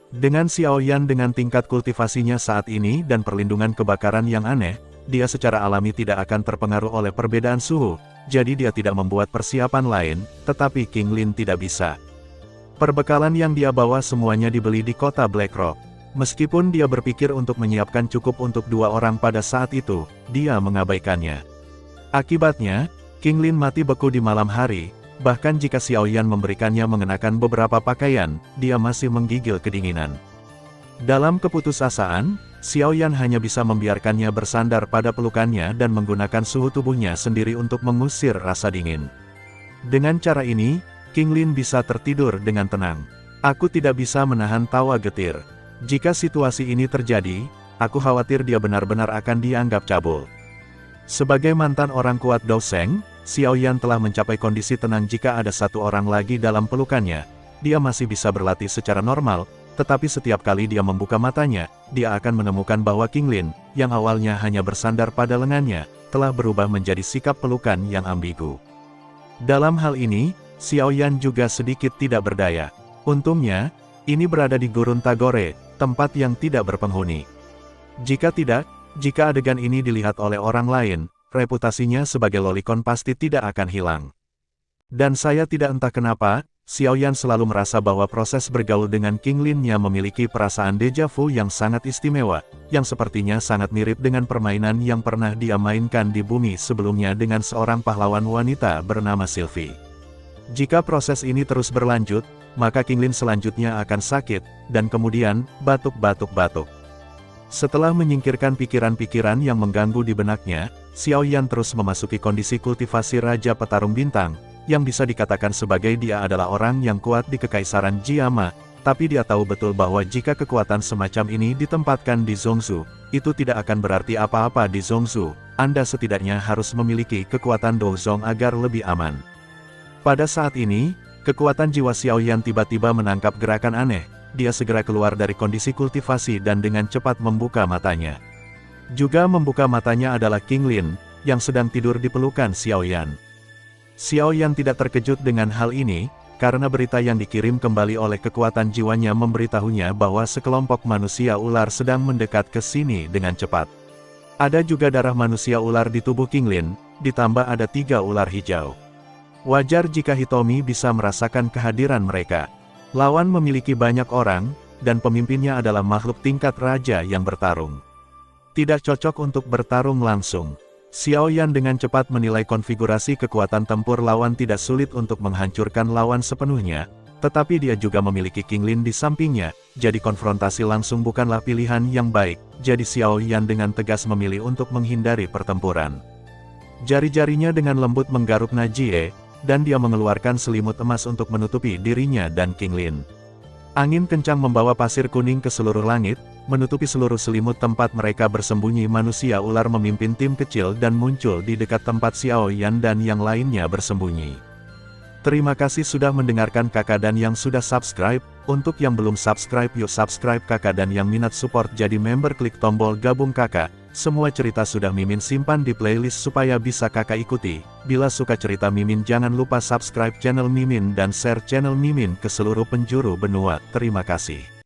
Dengan Xiaoyan dengan tingkat kultivasinya saat ini dan perlindungan kebakaran yang aneh, dia secara alami tidak akan terpengaruh oleh perbedaan suhu, jadi dia tidak membuat persiapan lain, tetapi Qinglin tidak bisa. Perbekalan yang dia bawa semuanya dibeli di kota Black Rock. Meskipun dia berpikir untuk menyiapkan cukup untuk 2 orang pada saat itu, dia mengabaikannya. Akibatnya, Qinglin mati beku di malam hari, bahkan jika Xiaoyan memberikannya mengenakan beberapa pakaian, dia masih menggigil kedinginan. Dalam keputusasaan, Xiaoyan hanya bisa membiarkannya bersandar pada pelukannya dan menggunakan suhu tubuhnya sendiri untuk mengusir rasa dingin. Dengan cara ini, Qinglin bisa tertidur dengan tenang. Aku tidak bisa menahan tawa getir. Jika situasi ini terjadi, aku khawatir dia benar-benar akan dianggap cabul. Sebagai mantan orang kuat Douseng, Xiaoyan telah mencapai kondisi tenang. Jika ada 1 orang lagi dalam pelukannya, dia masih bisa berlatih secara normal, tetapi setiap kali dia membuka matanya, dia akan menemukan bahwa Qinglin, yang awalnya hanya bersandar pada lengannya, telah berubah menjadi sikap pelukan yang ambigu. Dalam hal ini, Xiaoyan juga sedikit tidak berdaya. Untungnya, ini berada di gurun Tagore, tempat yang tidak berpenghuni. Jika adegan ini dilihat oleh orang lain, reputasinya sebagai lolicon pasti tidak akan hilang. Dan saya tidak entah kenapa, Xiaoyan selalu merasa bahwa proses bergaul dengan Qinglinnya memiliki perasaan deja vu yang sangat istimewa, yang sepertinya sangat mirip dengan permainan yang pernah dia mainkan di bumi sebelumnya dengan seorang pahlawan wanita bernama Sylvie. Jika proses ini terus berlanjut, maka Qinglin selanjutnya akan sakit, dan kemudian, batuk-batuk-batuk. Setelah menyingkirkan pikiran-pikiran yang mengganggu di benaknya, Xiaoyan terus memasuki kondisi kultivasi Raja Petarung Bintang, yang bisa dikatakan sebagai dia adalah orang yang kuat di Kekaisaran Jiama, Tapi dia tahu betul bahwa jika kekuatan semacam ini ditempatkan di Zhongzhou, itu tidak akan berarti apa-apa di Zhongzhou. Anda setidaknya harus memiliki kekuatan Douzong agar lebih aman. Pada saat ini, kekuatan jiwa Xiaoyan tiba-tiba menangkap gerakan aneh. Dia segera keluar dari kondisi kultivasi dan dengan cepat membuka matanya. Juga membuka matanya adalah King Lin, yang sedang tidur di pelukan Xiaoyan. Xiaoyan tidak terkejut dengan hal ini, karena berita yang dikirim kembali oleh kekuatan jiwanya memberitahunya bahwa sekelompok manusia ular sedang mendekat ke sini dengan cepat. Ada juga darah manusia ular di tubuh King Lin, ditambah ada 3 ular hijau. Wajar jika Hitomi bisa merasakan kehadiran mereka. Lawan memiliki banyak orang, dan pemimpinnya adalah makhluk tingkat raja yang bertarung. Tidak cocok untuk bertarung langsung. Xiaoyan dengan cepat menilai konfigurasi kekuatan tempur lawan tidak sulit untuk menghancurkan lawan sepenuhnya, tetapi dia juga memiliki King Lin di sampingnya, jadi konfrontasi langsung bukanlah pilihan yang baik, jadi Xiaoyan dengan tegas memilih untuk menghindari pertempuran. Jari-jarinya dengan lembut menggaruk Najie, dan dia mengeluarkan selimut emas untuk menutupi dirinya dan King Lin. Angin kencang membawa pasir kuning ke seluruh langit, menutupi seluruh selimut tempat mereka bersembunyi. Manusia ular memimpin tim kecil dan muncul di dekat tempat Xiaoyan dan yang lainnya bersembunyi. Terima kasih sudah mendengarkan kakak dan yang sudah subscribe. Untuk yang belum subscribe yuk subscribe kakak, dan yang minat support jadi member klik tombol gabung kakak. Semua cerita sudah Mimin simpan di playlist supaya bisa kakak ikuti. Bila suka cerita Mimin jangan lupa subscribe channel Mimin dan share channel Mimin ke seluruh penjuru benua. Terima kasih.